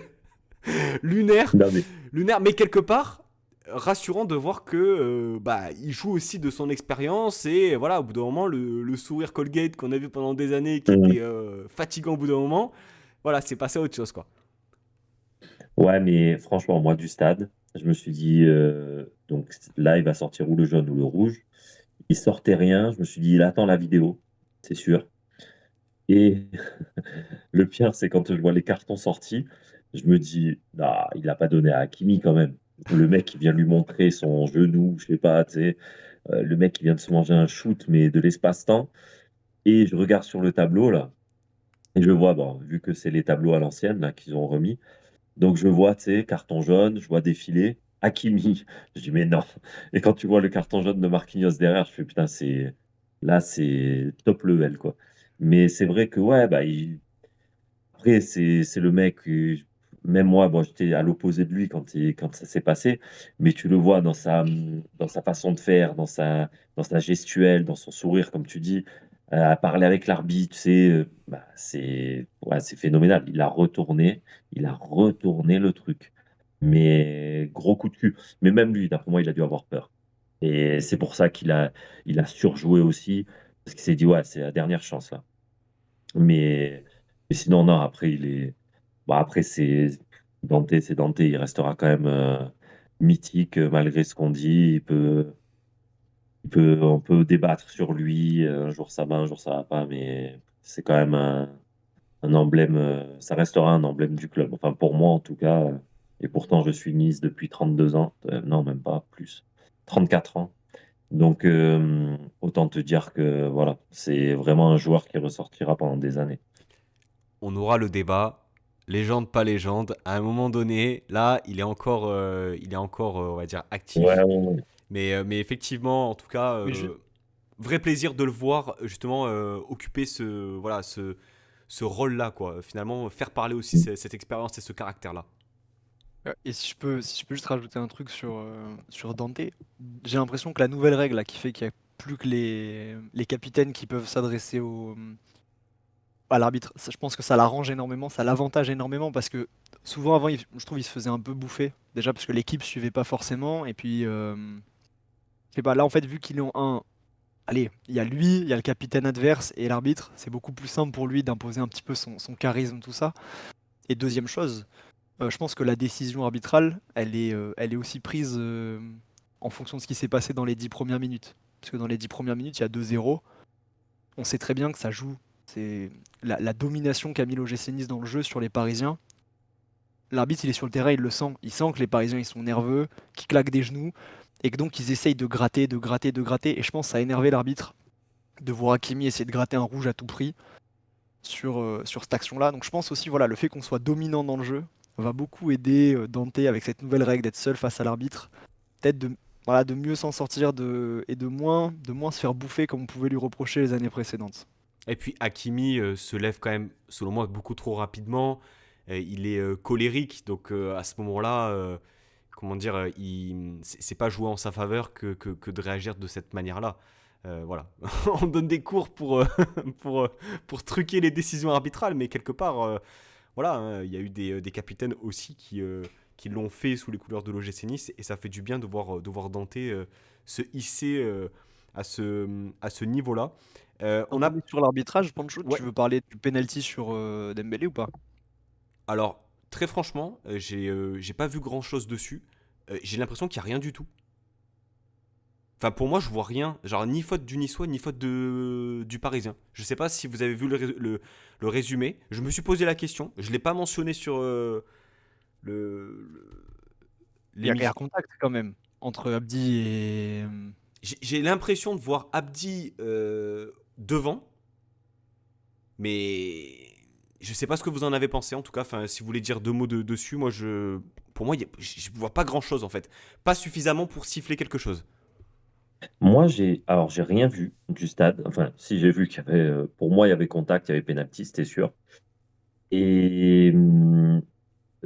lunaire, Non, mais lunaire, mais quelque part rassurant de voir que bah il joue aussi de son expérience et voilà au bout d'un moment le sourire Colgate qu'on a vu pendant des années qui mmh. était fatigant au bout d'un moment, voilà c'est passé à autre chose quoi. Ouais, mais franchement, moi, du stade, je me suis dit, donc là, il va sortir ou le jaune ou le rouge. Il sortait rien. Je me suis dit: «Il attend la vidéo, c'est sûr» et le pire, c'est quand je vois les cartons sortis, je me dis: «Ah, il a pas donné à Hakimi quand même». Le mec, il vient lui montrer son genou, je sais pas, tu sais? Le mec, il vient de se manger un shoot, mais de l'espace-temps et je regarde sur le tableau là et je vois, bon, vu que c'est les tableaux à l'ancienne là qu'ils ont remis, donc je vois, tu sais, carton jaune, je vois défiler Hakimi. Je dis: «Mais non» et quand tu vois le carton jaune de Marquinhos derrière, je fais: «Putain, c'est top level, quoi». Mais c'est vrai que ouais, bah, Après, c'est le mec, même moi, bon, j'étais à l'opposé de lui quand ça s'est passé, mais tu le vois dans sa façon de faire, dans sa gestuelle, dans son sourire, comme tu dis, à parler avec l'arbitre, tu sais, bah, ouais, c'est phénoménal. Il a retourné le truc. Mais gros coup de cul. Mais même lui, d'après moi, il a dû avoir peur. Et c'est pour ça il a surjoué aussi, parce qu'il s'est dit: «Ouais, c'est la dernière chance là». Mais mais sinon, non, après il est bah, après c'est Dante, il restera quand même, mythique, malgré ce qu'on dit. On peut débattre sur lui, un jour ça va, un jour ça va pas, mais c'est quand même un emblème, ça restera un emblème du club. Enfin pour moi en tout cas, et pourtant je suis Nice depuis 32 ans, non même pas, plus, 34 ans. Donc autant te dire que voilà, c'est vraiment un joueur qui ressortira pendant des années. On aura le débat, légende, pas légende. À un moment donné, là, il est encore on va dire, Ouais, actif. ouais, ouais. Mais effectivement, en tout cas, Mais ju- vrai plaisir de le voir justement occuper ce rôle-là, quoi. Finalement, faire parler aussi cette expérience et ce caractère-là. et si je peux juste rajouter un truc sur Dante, j'ai l'impression que la nouvelle règle là, qui fait qu'il n'y a plus que les capitaines qui peuvent s'adresser à l'arbitre, je pense que ça l'arrange énormément, ça l'avantage énormément parce que souvent avant, je trouve il se faisait un peu bouffer, déjà parce que l'équipe suivait pas forcément, et puis je sais pas, là en fait, vu qu'ils ont allez, il y a lui, il y a le capitaine adverse et l'arbitre, c'est beaucoup plus simple pour lui d'imposer un petit peu son charisme, tout ça. Et deuxième chose, je pense que la décision arbitrale, elle est aussi prise en fonction de ce qui s'est passé dans les 10 premières minutes. Parce que dans les 10 premières minutes, il y a 2-0. On sait très bien que ça joue. C'est la domination qu'a mis l'OGC Nice dans le jeu sur les Parisiens. L'arbitre, il est sur le terrain, il le sent. Il sent que les Parisiens, ils sont nerveux, qu'ils claquent des genoux, et que donc ils essayent de gratter, de gratter, de gratter. Et je pense que ça a énervé l'arbitre de voir Hakimi essayer de gratter un rouge à tout prix sur cette action-là. Donc je pense aussi, voilà, le fait qu'on soit dominant dans le jeu va beaucoup aider Dante avec cette nouvelle règle d'être seul face à l'arbitre. Peut-être voilà, de mieux s'en sortir et de moins se faire bouffer comme on pouvait lui reprocher les années précédentes. Et puis Hakimi se lève quand même, selon moi, beaucoup trop rapidement. Il est colérique, donc à ce moment-là, comment dire, c'est pas jouer en sa faveur que de réagir de cette manière-là. Voilà, on donne des cours pour, euh, pour truquer les décisions arbitrales, mais quelque part, voilà, hein, il y a eu des capitaines aussi qui l'ont fait sous les couleurs de l'OGC Nice, et ça fait du bien de voir Dante se hisser à ce niveau-là. Tant On qu'on a, est sur l'arbitrage, Pancho, ouais, tu veux parler du penalty sur Dembélé ou pas? alors très franchement, j'ai pas vu grand-chose dessus. J'ai l'impression qu'il y a rien du tout. Enfin, pour moi, je vois rien. Genre, ni faute du Niçois, ni faute du Parisien. Je sais pas si vous avez vu le résumé. Je me suis posé la question. Je l'ai pas mentionné sur le, Il y a l'émission. contact quand même entre Abdi et. J'ai l'impression de voir Abdi devant, mais je sais pas ce que vous en avez pensé. En tout cas, enfin, si vous voulez dire deux mots dessus, pour moi, je vois pas grand chose en fait. Pas suffisamment pour siffler quelque chose. Moi, j'ai rien vu du stade. Enfin, si j'ai vu qu'il y avait, pour moi, il y avait contact, il y avait pénalty, c'était sûr. Et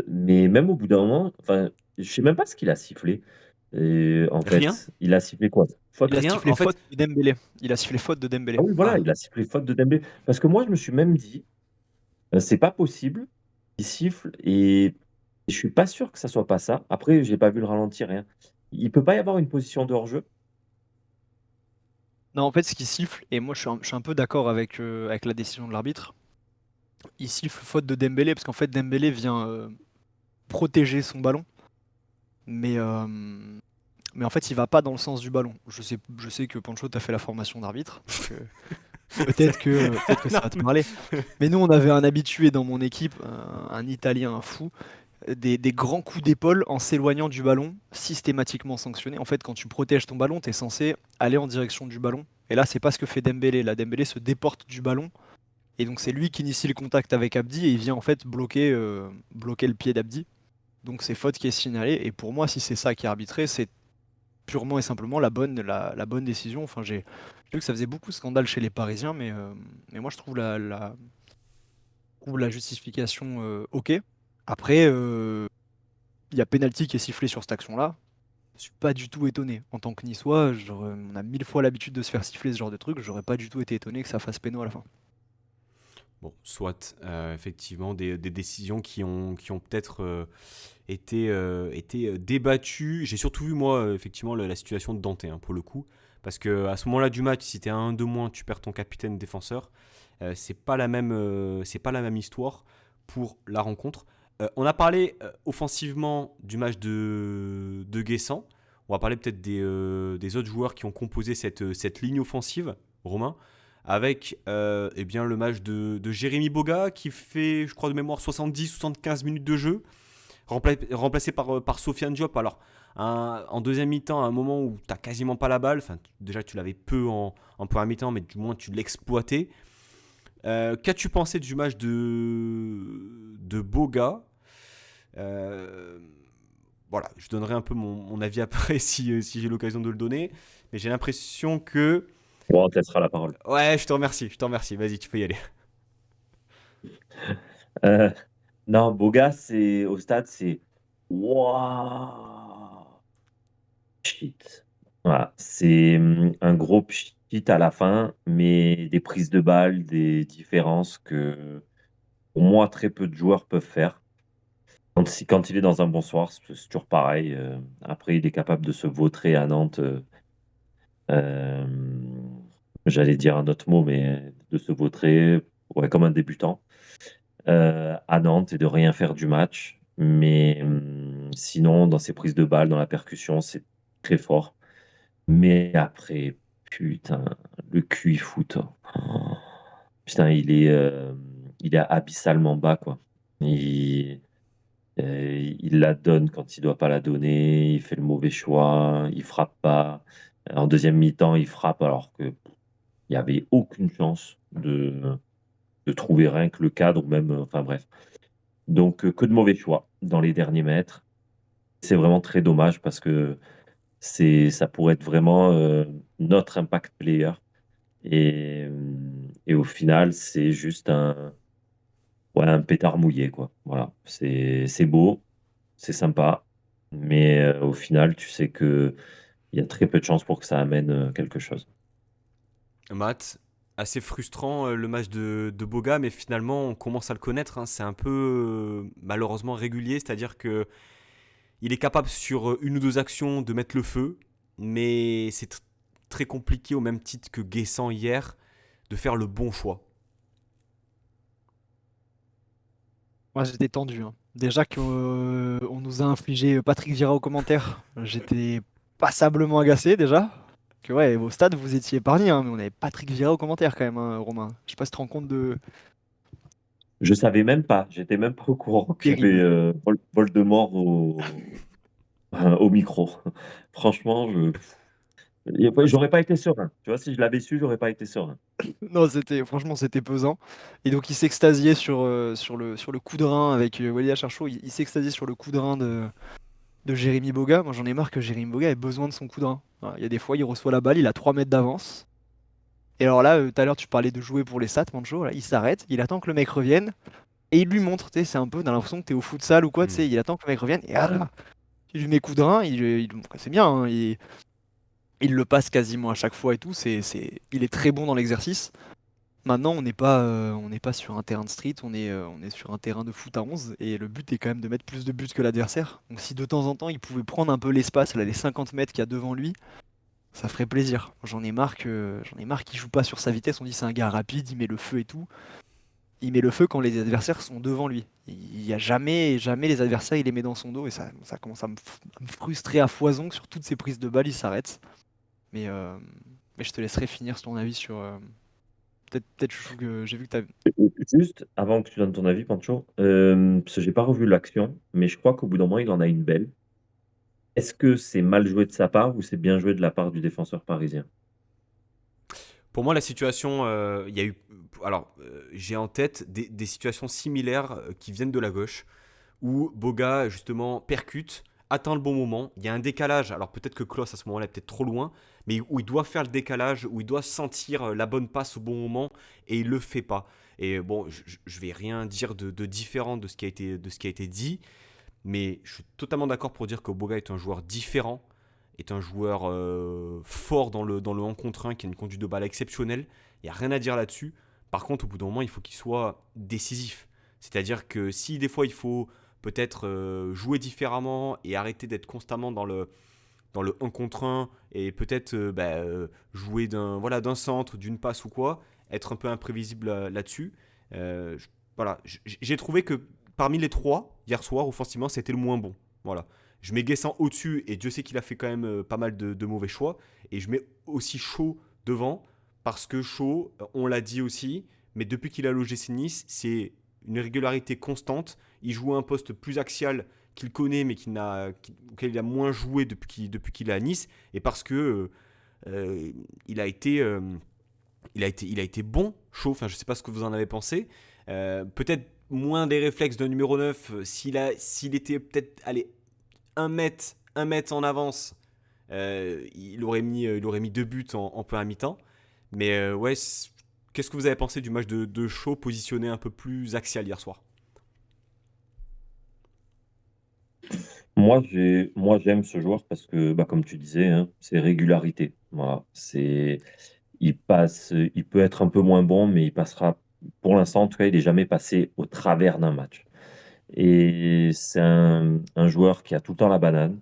mais même au bout d'un moment, enfin, je sais même pas ce qu'il a sifflé. Et en Rien, fait, il a sifflé quoi? Il Faute? a rien. sifflé En faute fait, de Dembélé. Il a sifflé faute de Dembélé. Ah oui, voilà, ah, il a sifflé faute de Dembélé. Parce que moi, je me suis même dit, c'est pas possible, il siffle et je suis pas sûr que ça soit pas ça. Après, j'ai pas vu le ralenti, rien. Il peut pas y avoir une position de hors-jeu? Non, en fait, ce qui siffle, et moi je suis un peu d'accord avec la décision de l'arbitre, il siffle faute de Dembélé parce qu'en fait Dembélé vient protéger son ballon, mais, euh, mais en fait il va pas dans le sens du ballon. Je sais que Pancho t'a fait la formation d'arbitre, donc peut-être que ça non, va te parler. Mais nous on avait un habitué dans mon équipe, un Italien, un fou, des grands coups d'épaule en s'éloignant du ballon, systématiquement sanctionnés. En fait, quand tu protèges ton ballon, tu es censé aller en direction du ballon. Et là, c'est pas ce que fait Dembélé. Là, Dembélé se déporte du ballon. Et donc, c'est lui qui initie le contact avec Abdi et il vient en fait bloquer le pied d'Abdi. Donc, c'est faute qui est signalée. Et pour moi, si c'est ça qui est arbitré, c'est purement et simplement la bonne décision. Enfin, j'ai vu que ça faisait beaucoup de scandale chez les Parisiens, mais moi, je trouve coup, la justification, OK. Après, il y a pénalty qui est sifflé sur cette action-là. Je suis pas du tout étonné. En tant que Niçois, on a 1000 fois l'habitude de se faire siffler ce genre de truc, j'aurais pas du tout été étonné que ça fasse péno à la fin. Bon, soit, effectivement, des décisions qui ont peut-être été débattues. J'ai surtout vu, moi, effectivement, la situation de Dante, hein, pour le coup. Parce que à ce moment-là du match, si tu es à 1 de moins, tu perds ton capitaine défenseur. C'est pas la même histoire pour la rencontre. On a parlé offensivement du match de Guessant. On va parler peut-être des autres joueurs qui ont composé cette ligne offensive, Romain, avec eh bien, le match de Jérémy Boga qui fait, je crois de mémoire, 70-75 minutes de jeu, remplacé par Sofiane Diop. Alors, en deuxième mi-temps, à un moment où tu n'as quasiment pas la balle, déjà tu l'avais peu en première mi-temps, mais du moins tu l'exploitais. Qu'as-tu pensé du match de Boga? Euh, voilà, je donnerai un peu mon avis après si j'ai l'occasion de le donner. Mais j'ai l'impression que... Bon, on te laissera la parole. Ouais, je te remercie. Vas-y, tu peux y aller. Euh, non, Boga, c'est au stade, c'est waouh, shit. Voilà, c'est un gros pchit à la fin, mais des prises de balles, des différences que pour moi très peu de joueurs peuvent faire. Quand il est dans un bon soir, c'est toujours pareil. Après, il est capable de se vautrer à Nantes. Euh, J'allais dire un autre mot, mais de se vautrer, ouais, comme un débutant à Nantes et de rien faire du match. Mais sinon, dans ses prises de balles, dans la percussion, c'est très fort. Mais après, putain, le QI foot. Oh, putain, il est abyssalement bas, quoi. Il la donne quand il doit pas la donner, il fait le mauvais choix, il frappe pas. En deuxième mi-temps, il frappe alors que il y avait aucune chance de trouver rien que le cadre, ou même, enfin bref. Donc, que de mauvais choix dans les derniers mètres. C'est vraiment très dommage parce que ça pourrait être vraiment notre impact player. Et au final, c'est juste ouais, un pétard mouillé, quoi. Voilà. C'est beau, c'est sympa, mais au final, tu sais que il y a très peu de chances pour que ça amène quelque chose. Matt, assez frustrant le match de Boga, mais finalement on commence à le connaître, hein. C'est un peu malheureusement régulier, c'est-à-dire que il est capable sur une ou deux actions de mettre le feu, mais c'est très compliqué au même titre que Guessant hier de faire le bon choix. Moi, j'étais tendu, hein. Déjà qu'on nous a infligé Patrick Vieira aux commentaires, j'étais passablement agacé déjà. Que ouais, au stade, vous étiez épargné, hein, mais on avait Patrick Vieira aux commentaires quand même, hein, Romain. Je sais pas si tu te rends compte de Je savais même pas, j'étais même pas au courant qu'il y avait terrible. Voldemort au micro. Franchement, Ouais, j'aurais pas été serein. Tu vois, si je l'avais su, j'aurais pas été serein. non, franchement, c'était pesant. Et donc, il s'extasiait sur le coup de rein avec Walid Acharchour. Il s'extasiait sur le coup de rein de Jérémy Boga. Moi, j'en ai marre que Jérémy Boga ait besoin de son coup de rein. Voilà, il y a des fois, il reçoit la balle, il a 3 mètres d'avance. Et alors là, tout à l'heure, tu parlais de jouer pour les stats, Mancho. Là, il s'arrête, il attend que le mec revienne. Et il lui montre, tu sais, c'est un peu, dans l'impression que t'es au futsal ou quoi, tu Hmm. sais, il attend que le mec revienne. Et ah, il lui met coup de rein, c'est bien, hein, il le passe quasiment à chaque fois et tout. Il est très bon dans l'exercice. Maintenant, on n'est pas sur un terrain de street, on est sur un terrain de foot à 11 et le but est quand même de mettre plus de buts que l'adversaire. Donc si de temps en temps il pouvait prendre un peu l'espace, là, les 50 mètres qu'il y a devant lui, ça ferait plaisir. J'en ai marre qu'il joue pas sur sa vitesse. On dit c'est un gars rapide, il met le feu et tout. Il met le feu quand les adversaires sont devant lui. Il y a jamais, jamais les adversaires, il les met dans son dos et ça commence à me frustrer à foison que sur toutes ces prises de balles, il s'arrête. Mais, euh, mais je te laisserai finir ton avis sur. Peut-être Chouchou, que j'ai vu que tu Juste avant que tu donnes ton avis, Pancho, parce que j'ai pas revu l'action, mais je crois qu'au bout d'un moment, il en a une belle. Est-ce que c'est mal joué de sa part ou c'est bien joué de la part du défenseur parisien? Pour moi, la situation, il y a eu. Alors, j'ai en tête des situations similaires qui viennent de la gauche, où Boga, justement, percute, atteint le bon moment. Il y a un décalage. Alors, peut-être que Klos, à ce moment-là, est peut-être trop loin, mais où il doit faire le décalage, où il doit sentir la bonne passe au bon moment, et il le fait pas. Et bon, je vais rien dire de différent de ce qui a été dit, mais je suis totalement d'accord pour dire que Boga est un joueur différent, est un joueur fort dans le 1 contre 1, qui a une conduite de balle exceptionnelle. Il n'y a rien à dire là-dessus. Par contre, au bout d'un moment, il faut qu'il soit décisif. C'est-à-dire que si des fois il faut peut-être jouer différemment et arrêter d'être constamment dans le 1 contre 1 et peut-être jouer d'un centre, d'une passe ou quoi, être un peu imprévisible là-dessus. Voilà, j'ai trouvé que parmi les trois, hier soir, offensivement, c'était le moins bon. Voilà. Je mets Guessant au-dessus et Dieu sait qu'il a fait quand même pas mal de mauvais choix. Et je mets aussi Shaw devant parce que Shaw, on l'a dit aussi, mais depuis qu'il a logé Nice, c'est une régularité constante. Il joue à un poste plus axial qu'il connaît mais auquel il a moins joué depuis qu'il est à Nice et parce que il a été il a été bon, chaud, enfin je sais pas ce que vous en avez pensé. Peut-être moins des réflexes d'un numéro 9 s'il était peut-être allez, un mètre en avance, il aurait mis deux buts en peu à mi-temps. Mais ouais, qu'est-ce que vous avez pensé du match de Shaw positionné un peu plus axial hier soir? Moi, j'aime ce joueur parce que, bah, comme tu disais, hein, c'est régularité. Voilà, il peut être un peu moins bon, mais il passera, pour l'instant, en tout cas, il n'est jamais passé au travers d'un match. Et c'est un joueur qui a tout le temps la banane.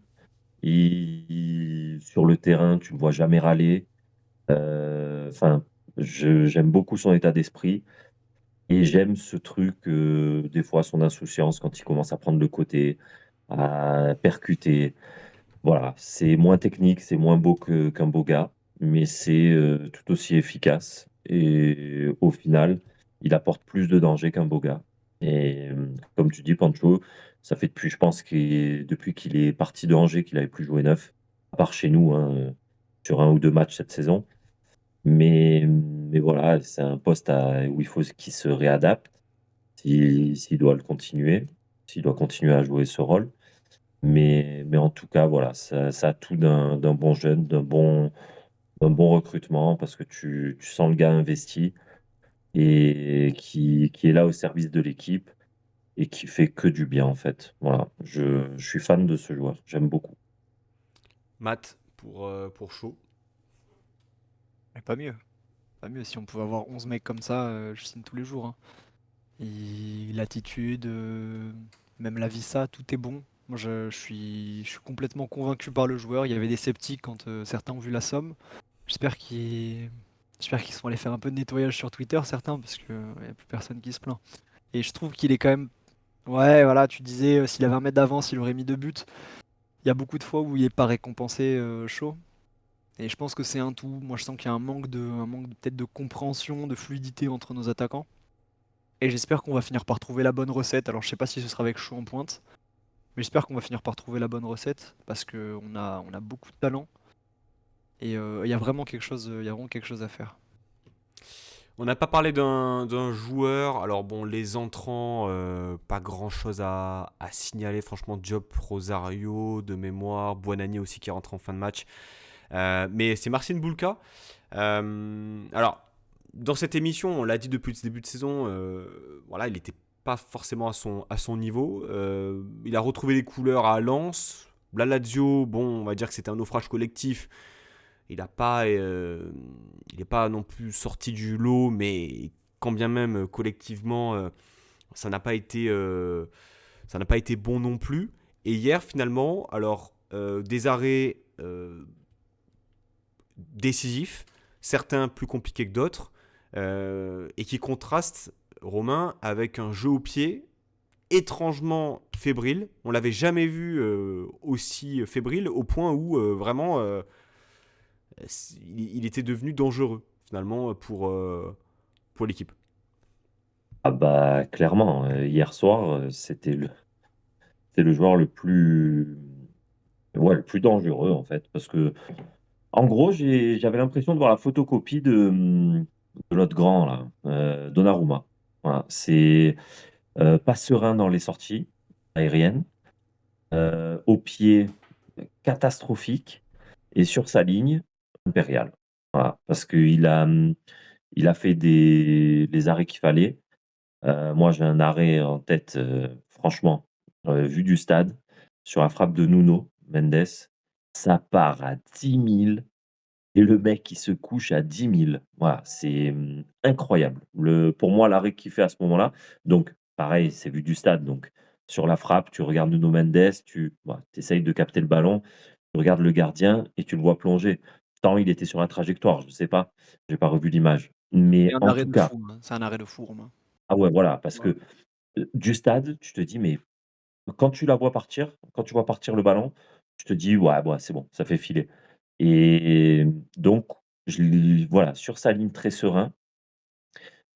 Sur le terrain, tu le vois jamais râler. Enfin, j'aime beaucoup son état d'esprit et j'aime ce truc, des fois, son insouciance quand il commence à prendre le côté, à percuter. Voilà, c'est moins technique, c'est moins beau qu'un beau gars, mais c'est tout aussi efficace. Et au final, il apporte plus de danger qu'un beau gars. Et comme tu dis, Pancho, ça fait depuis, je pense, depuis qu'il est parti de Angers, qu'il n'avait plus joué neuf, à part chez nous, hein, sur un ou deux matchs cette saison. Mais voilà, c'est un poste où il faut qu'il se réadapte s'il doit le continuer, s'il doit continuer à jouer ce rôle. Mais en tout cas, voilà, ça a tout d'un bon jeune, d'un bon recrutement, parce que tu sens le gars investi et qui est là au service de l'équipe et qui fait que du bien, en fait. Voilà, je suis fan de ce joueur, j'aime beaucoup. Matt pour Shaw. Mais pas mieux. Pas mieux. Si on pouvait avoir 11 mecs comme ça, je signe tous les jours, hein. L'attitude, même la vista, tout est bon. Moi, je suis complètement convaincu par le joueur. Il y avait des sceptiques quand certains ont vu la somme. J'espère qu'ils j'espère qu'ils sont allés faire un peu de nettoyage sur Twitter, certains, parce qu'il n'y a plus personne qui se plaint. Et je trouve qu'il est quand même. Ouais, voilà, tu disais, s'il avait un mètre d'avance, il aurait mis deux buts. Il y a beaucoup de fois où il n'est pas récompensé chaud. Et je pense que c'est un tout. Moi, je sens qu'il y a un manque peut-être de compréhension, de fluidité entre nos attaquants. Et j'espère qu'on va finir par trouver la bonne recette. Alors, je sais pas si ce sera avec Chaud en pointe, mais j'espère qu'on va finir par trouver la bonne recette parce qu'on a beaucoup de talent et il y a vraiment quelque chose à faire. On n'a pas parlé d'un joueur. Alors bon, les entrants, pas grand-chose à signaler. Franchement, Diop, Rosario, de mémoire, Buonani aussi qui rentre en fin de match. Mais c'est Marcin Bulka. Alors, dans cette émission, on l'a dit depuis le début de saison, voilà, il n'était pas forcément à son niveau. Il a retrouvé les couleurs à Lens. La Lazio, bon, on va dire que c'était un naufrage collectif. Il n'a pas, il n'est pas non plus sorti du lot, mais quand bien même collectivement, ça n'a pas été, ça n'a pas été bon non plus. Et hier, finalement, alors des arrêts décisifs, certains plus compliqués que d'autres, et qui contrastent, Romain, avec un jeu au pied étrangement fébrile. On l'avait jamais vu aussi fébrile, au point où vraiment il était devenu dangereux finalement pour l'équipe. Ah bah, clairement, hier soir, c'était le joueur ouais, le plus dangereux, en fait, parce que en gros, j'avais l'impression de voir la photocopie de notre grand, là, Donnarumma. Voilà, c'est pas serein dans les sorties aériennes, au pied, catastrophique, et sur sa ligne, impérial. Voilà, parce qu'il a, Il a fait les arrêts qu'il fallait. Moi, j'ai un arrêt en tête, franchement, vu du stade, sur la frappe de Nuno Mendes, ça part à 10 000 et le mec, il se couche à 10 000. Voilà, c'est, incroyable. Pour moi, l'arrêt qu'il fait à ce moment-là, donc pareil, c'est vu du stade, donc sur la frappe, tu regardes Nuno Mendes, tu essayes de capter le ballon, tu regardes le gardien et tu le vois plonger. Tant il était sur la trajectoire, je sais pas, j'ai pas revu l'image. C'est Mais un en arrêt tout de cas, fou, hein. C'est un arrêt de fou, Romain. ah ouais, voilà, parce Ouais. que, du stade, tu te dis: «Mais» quand tu la vois partir, quand tu vois partir le ballon, tu te dis: «Ouais, bah, c'est bon, ça fait filer» et donc voilà, sur sa ligne très serein,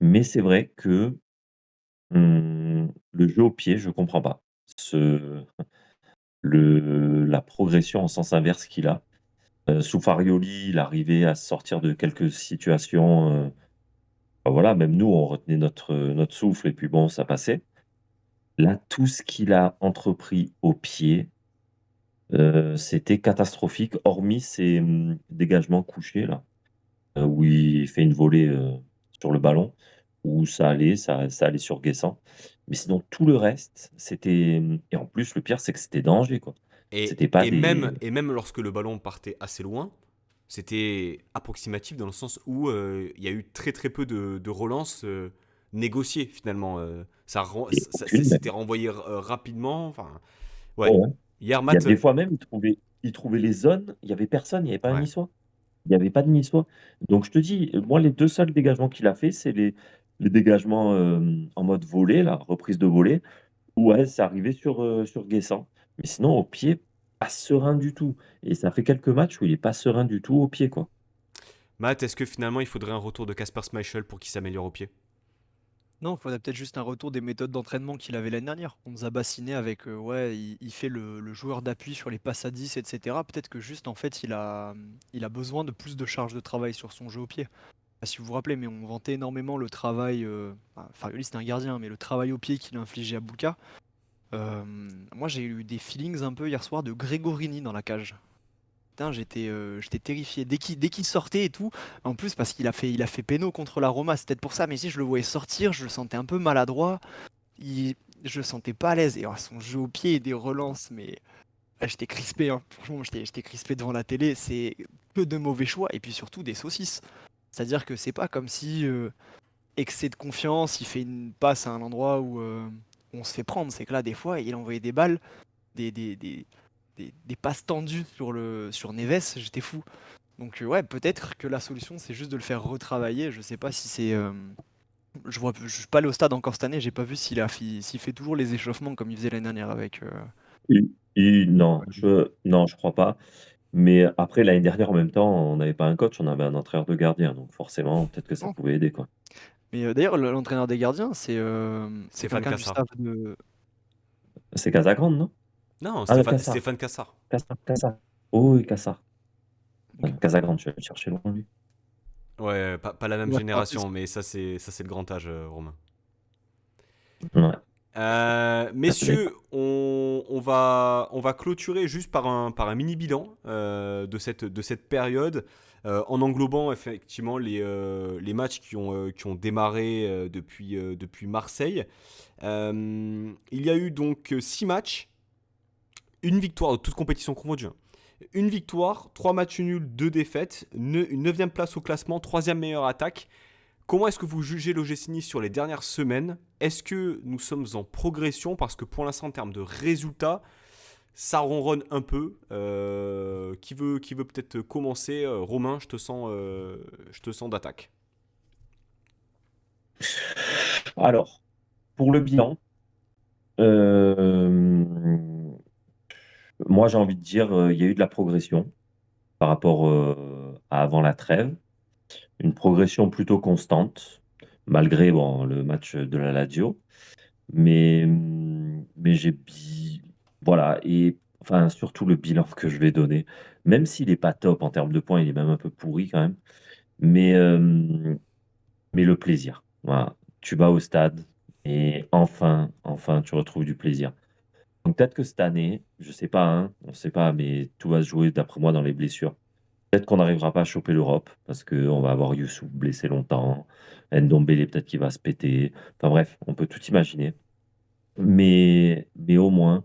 mais c'est vrai que, le jeu au pied, je comprends pas. La progression en sens inverse qu'il a. Sous Farioli, il arrivait à sortir de quelques situations, bah, voilà, même nous, on retenait notre souffle et puis bon, ça passait. Là, tout ce qu'il a entrepris au pied, c'était catastrophique, hormis ses, dégagements couchés là, où il fait une volée, sur le ballon, où ça allait sur Guessant. Mais sinon tout le reste, c'était, et en plus le pire, c'est que c'était danger, quoi. Et, C'était pas et, même, des et même lorsque le ballon partait assez loin, c'était approximatif dans le sens où il y a eu très très peu de relances négociées finalement. et aucune C'était même. renvoyé rapidement. Enfin, Ouais, ouais. ouais. Hier, Il y a Matt. des fois même, il trouvait les zones, il y avait personne, il y avait pas un Ouais. Niçois. Il y avait pas de Niçois. Donc je te dis, moi les 2 seuls dégagements qu'il a fait, c'est les dégagements, en mode volée là, reprise de volée, où ouais, c'est arrivé sur Guessant. Mais sinon au pied, pas serein du tout et ça fait quelques matchs où il est pas serein du tout au pied, quoi. Matt, est-ce que finalement il faudrait un retour de Kasper Schmeichel pour qu'il s'améliore au pied? Non, il faudrait peut-être juste un retour des méthodes d'entraînement qu'il avait l'année dernière. On nous a bassiné avec, ouais, il fait le joueur d'appui sur les passes à 10 et cetera. Peut-être que juste, en fait, il a besoin de plus de charge de travail sur son jeu au pied. Pas si vous vous rappelez, mais on vantait énormément le travail, Farioli, c'était un gardien, mais le travail au pied qu'il a infligé à Bouka. Moi, j'ai eu des feelings un peu hier soir de Gregorini dans la cage. Putain, j'étais terrifié. Dès qu'il sortait et tout, en plus parce qu'il a fait péno contre la Roma, c'est peut-être pour ça, mais si je le voyais sortir, je le sentais un peu maladroit. Je le sentais pas à l'aise. Et alors, son jeu au pied et des relances, mais j'étais crispé, hein. Franchement, j'étais crispé devant la télé. C'est que de mauvais choix et puis surtout des saucisses. C'est-à-dire que c'est pas comme si excès de confiance, il fait une passe à un endroit où on se fait prendre. C'est que là, des fois, il envoyait des balles, des, des, des, des passes tendues sur Neves, j'étais fou. Donc ouais, peut-être que la solution, c'est juste de le faire retravailler. Je sais pas si c'est. Je suis pas allé au stade encore cette année. J'ai pas vu s'il fait toujours les échauffements comme il faisait l'année dernière avec. Non, je crois pas. Mais après l'année dernière, en même temps, on n'avait pas un coach, on avait un entraîneur de gardien, donc forcément, peut-être que ça Non. pouvait aider, quoi. Mais d'ailleurs, l'entraîneur des gardiens, c'est Stéphane quelqu'un du Cassar. staff de. C'est Casagrande, non? Non, Ah, Cassar. Stéphane Cassar. Cassar. Oh oui, Cassar. Ok. Casagrande, je vais le chercher loin, lui. Ouais, pas la même Ouais, après, génération, mais ça c'est le grand âge, Romain. Ouais. Messieurs, on va clôturer juste par un mini bilan de cette période, en englobant effectivement les matchs qui ont démarré depuis Marseille. Il y a eu donc 6 matchs, une victoire de toute compétition confondue, hein. Une victoire, 3 matchs nuls, 2 défaites, une 9 place au classement, troisième meilleure attaque. Comment est-ce que vous jugez l'OGC Nice sur les dernières semaines? Est-ce que nous sommes en progression? Parce que pour l'instant, en termes de résultats, ça ronronne un peu. Qui veut peut-être commencer? Romain, je te sens d'attaque. Alors, pour le bilan, hem, moi, j'ai envie de dire, il y a eu de la progression par rapport, à avant la trêve. Une progression plutôt constante, malgré bon, le match de la Lazio. Mais voilà et enfin, surtout le bilan que je vais donner, même s'il est pas top en termes de points, il est même un peu pourri quand même, mais mais le plaisir, voilà. Tu vas au stade et enfin, tu retrouves du plaisir. Donc peut-être que cette année, je sais pas, hein, on sait pas, mais tout va se jouer d'après moi dans les blessures. Peut-être qu'on n'arrivera pas à choper l'Europe parce qu'on va avoir Youssouf blessé longtemps, Ndombele peut-être qu'il va se péter. Enfin bref, on peut tout imaginer. Mais au moins,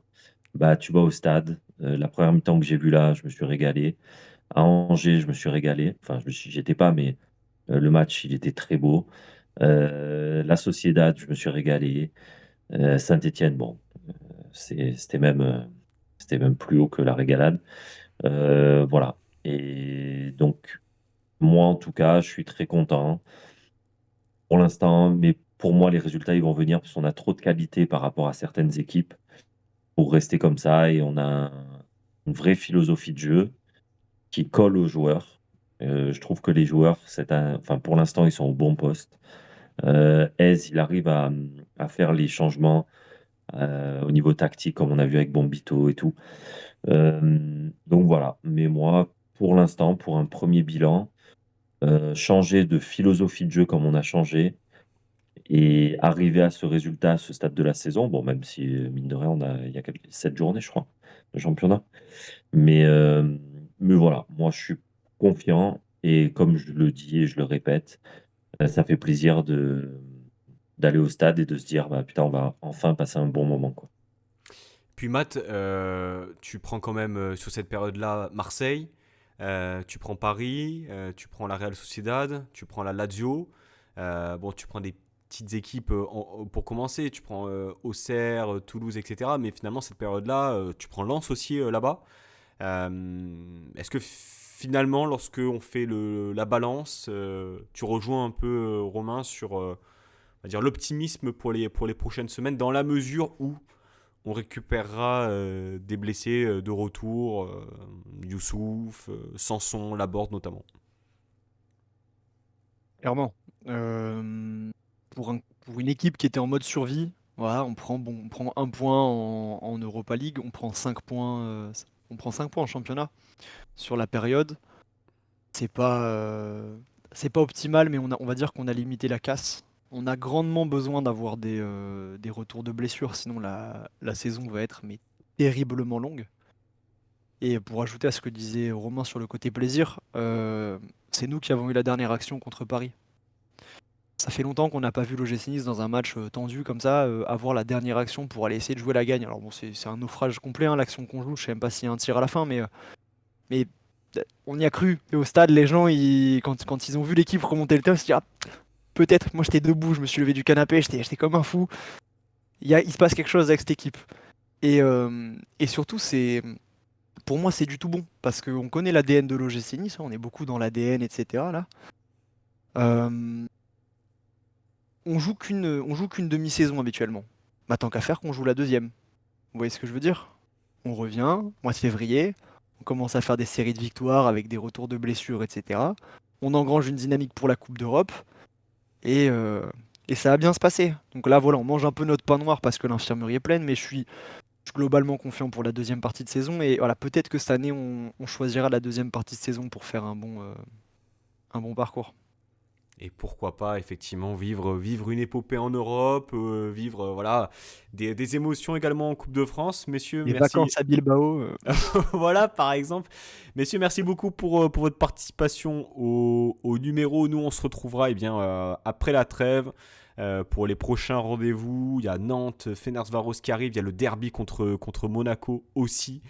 bah, tu vas au stade. La première mi-temps que j'ai vue là, je me suis régalé. À Angers, je me suis régalé. Enfin, j'y étais pas, mais le match, il était très beau. La Sociedad, je me suis régalé. Saint-Étienne, bon, c'était même plus haut que la régalade. Voilà. Et donc, moi, en tout cas, je suis très content pour l'instant. Mais pour moi, les résultats, ils vont venir parce qu'on a trop de qualité par rapport à certaines équipes pour rester comme ça. Et on a une vraie philosophie de jeu qui colle aux joueurs. Je trouve que les joueurs, enfin, pour l'instant, ils sont au bon poste. Ez, il arrive à faire les changements au niveau tactique, comme on a vu avec Bombito et tout. Donc voilà. Mais moi, pour l'instant, pour un premier bilan, changer de philosophie de jeu comme on a changé et arriver à ce résultat à ce stade de la saison, bon, même si, mine de rien, il y a 7 journées, je crois, de championnat. Mais, euh, mais voilà, moi, je suis confiant et comme je le dis et je le répète, ça fait plaisir d'aller au stade et de se dire, bah putain, on va enfin passer un bon moment, quoi. Puis Matt, tu prends quand même sur cette période-là Marseille, tu prends Paris, tu prends la Real Sociedad, tu prends la Lazio. Bon, tu prends des petites équipes pour commencer, tu prends Auxerre, Toulouse, etc. Mais finalement, cette période-là, tu prends Lens aussi là-bas. Est-ce que finalement, lorsque on fait la balance, tu rejoins un peu Romain sur on va dire l'optimisme pour les prochaines semaines, dans la mesure où on récupérera des blessés de retour, Youssouf, Sanson, Laborde notamment. Clairement. Euh, pour une équipe qui était en mode survie, voilà, on prend un point en Europa League, on prend 5 points, on prend 5 points en championnat sur la période. C'est pas, euh, c'est pas optimal, mais on va dire qu'on a limité la casse. On a grandement besoin d'avoir des retours de blessures, sinon la saison va être mais terriblement longue. Et pour ajouter à ce que disait Romain sur le côté plaisir, c'est nous qui avons eu la dernière action contre Paris. Ça fait longtemps qu'on n'a pas vu l'OGC Nice dans un match tendu comme ça, avoir la dernière action pour aller essayer de jouer la gagne. Alors bon, c'est un naufrage complet, hein, l'action qu'on joue, je sais même pas s'il y a un tir à la fin, mais on y a cru. Et au stade, les gens, quand ils ont vu l'équipe remonter le terrain, ils se disent ah, peut-être, moi j'étais debout, je me suis levé du canapé, j'étais comme un fou. Il se passe quelque chose avec cette équipe. Et surtout, pour moi, c'est du tout bon, parce qu'on connaît l'ADN de l'OGC Nice, hein, on est beaucoup dans l'ADN, etc. Là. Euh, on joue qu'une demi-saison habituellement. Bah, tant qu'à faire qu'on joue la deuxième. Vous voyez ce que je veux dire? On revient, mois de février, on commence à faire des séries de victoires avec des retours de blessures, etc. On engrange une dynamique pour la Coupe d'Europe et, euh, et ça va bien se passer. Donc là, voilà, on mange un peu notre pain noir parce que l'infirmerie est pleine, mais je suis globalement confiant pour la deuxième partie de saison. Et voilà, peut-être que cette année, on choisira la deuxième partie de saison pour faire un bon parcours. Et pourquoi pas effectivement vivre une épopée en Europe, vivre voilà des émotions également en Coupe de France. Messieurs, Les merci. vacances à Bilbao. Voilà, par exemple. Messieurs, merci beaucoup pour votre participation au numéro. Nous, on se retrouvera après la trêve pour les prochains rendez-vous. Il y a Nantes, Fenerbahçe qui arrive. Il y a le derby contre Monaco aussi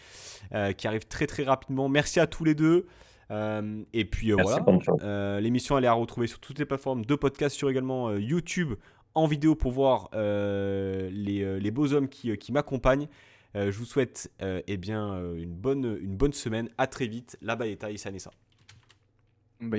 qui arrive très très rapidement. Merci à tous les deux. Et puis Merci, voilà, Pancho. l'émission elle est à retrouver sur toutes les plateformes de podcast, sur également YouTube en vidéo pour voir les beaux hommes qui m'accompagnent. Je vous souhaite une bonne semaine. À très vite. La Baïeta, Issa Nessa. Bah,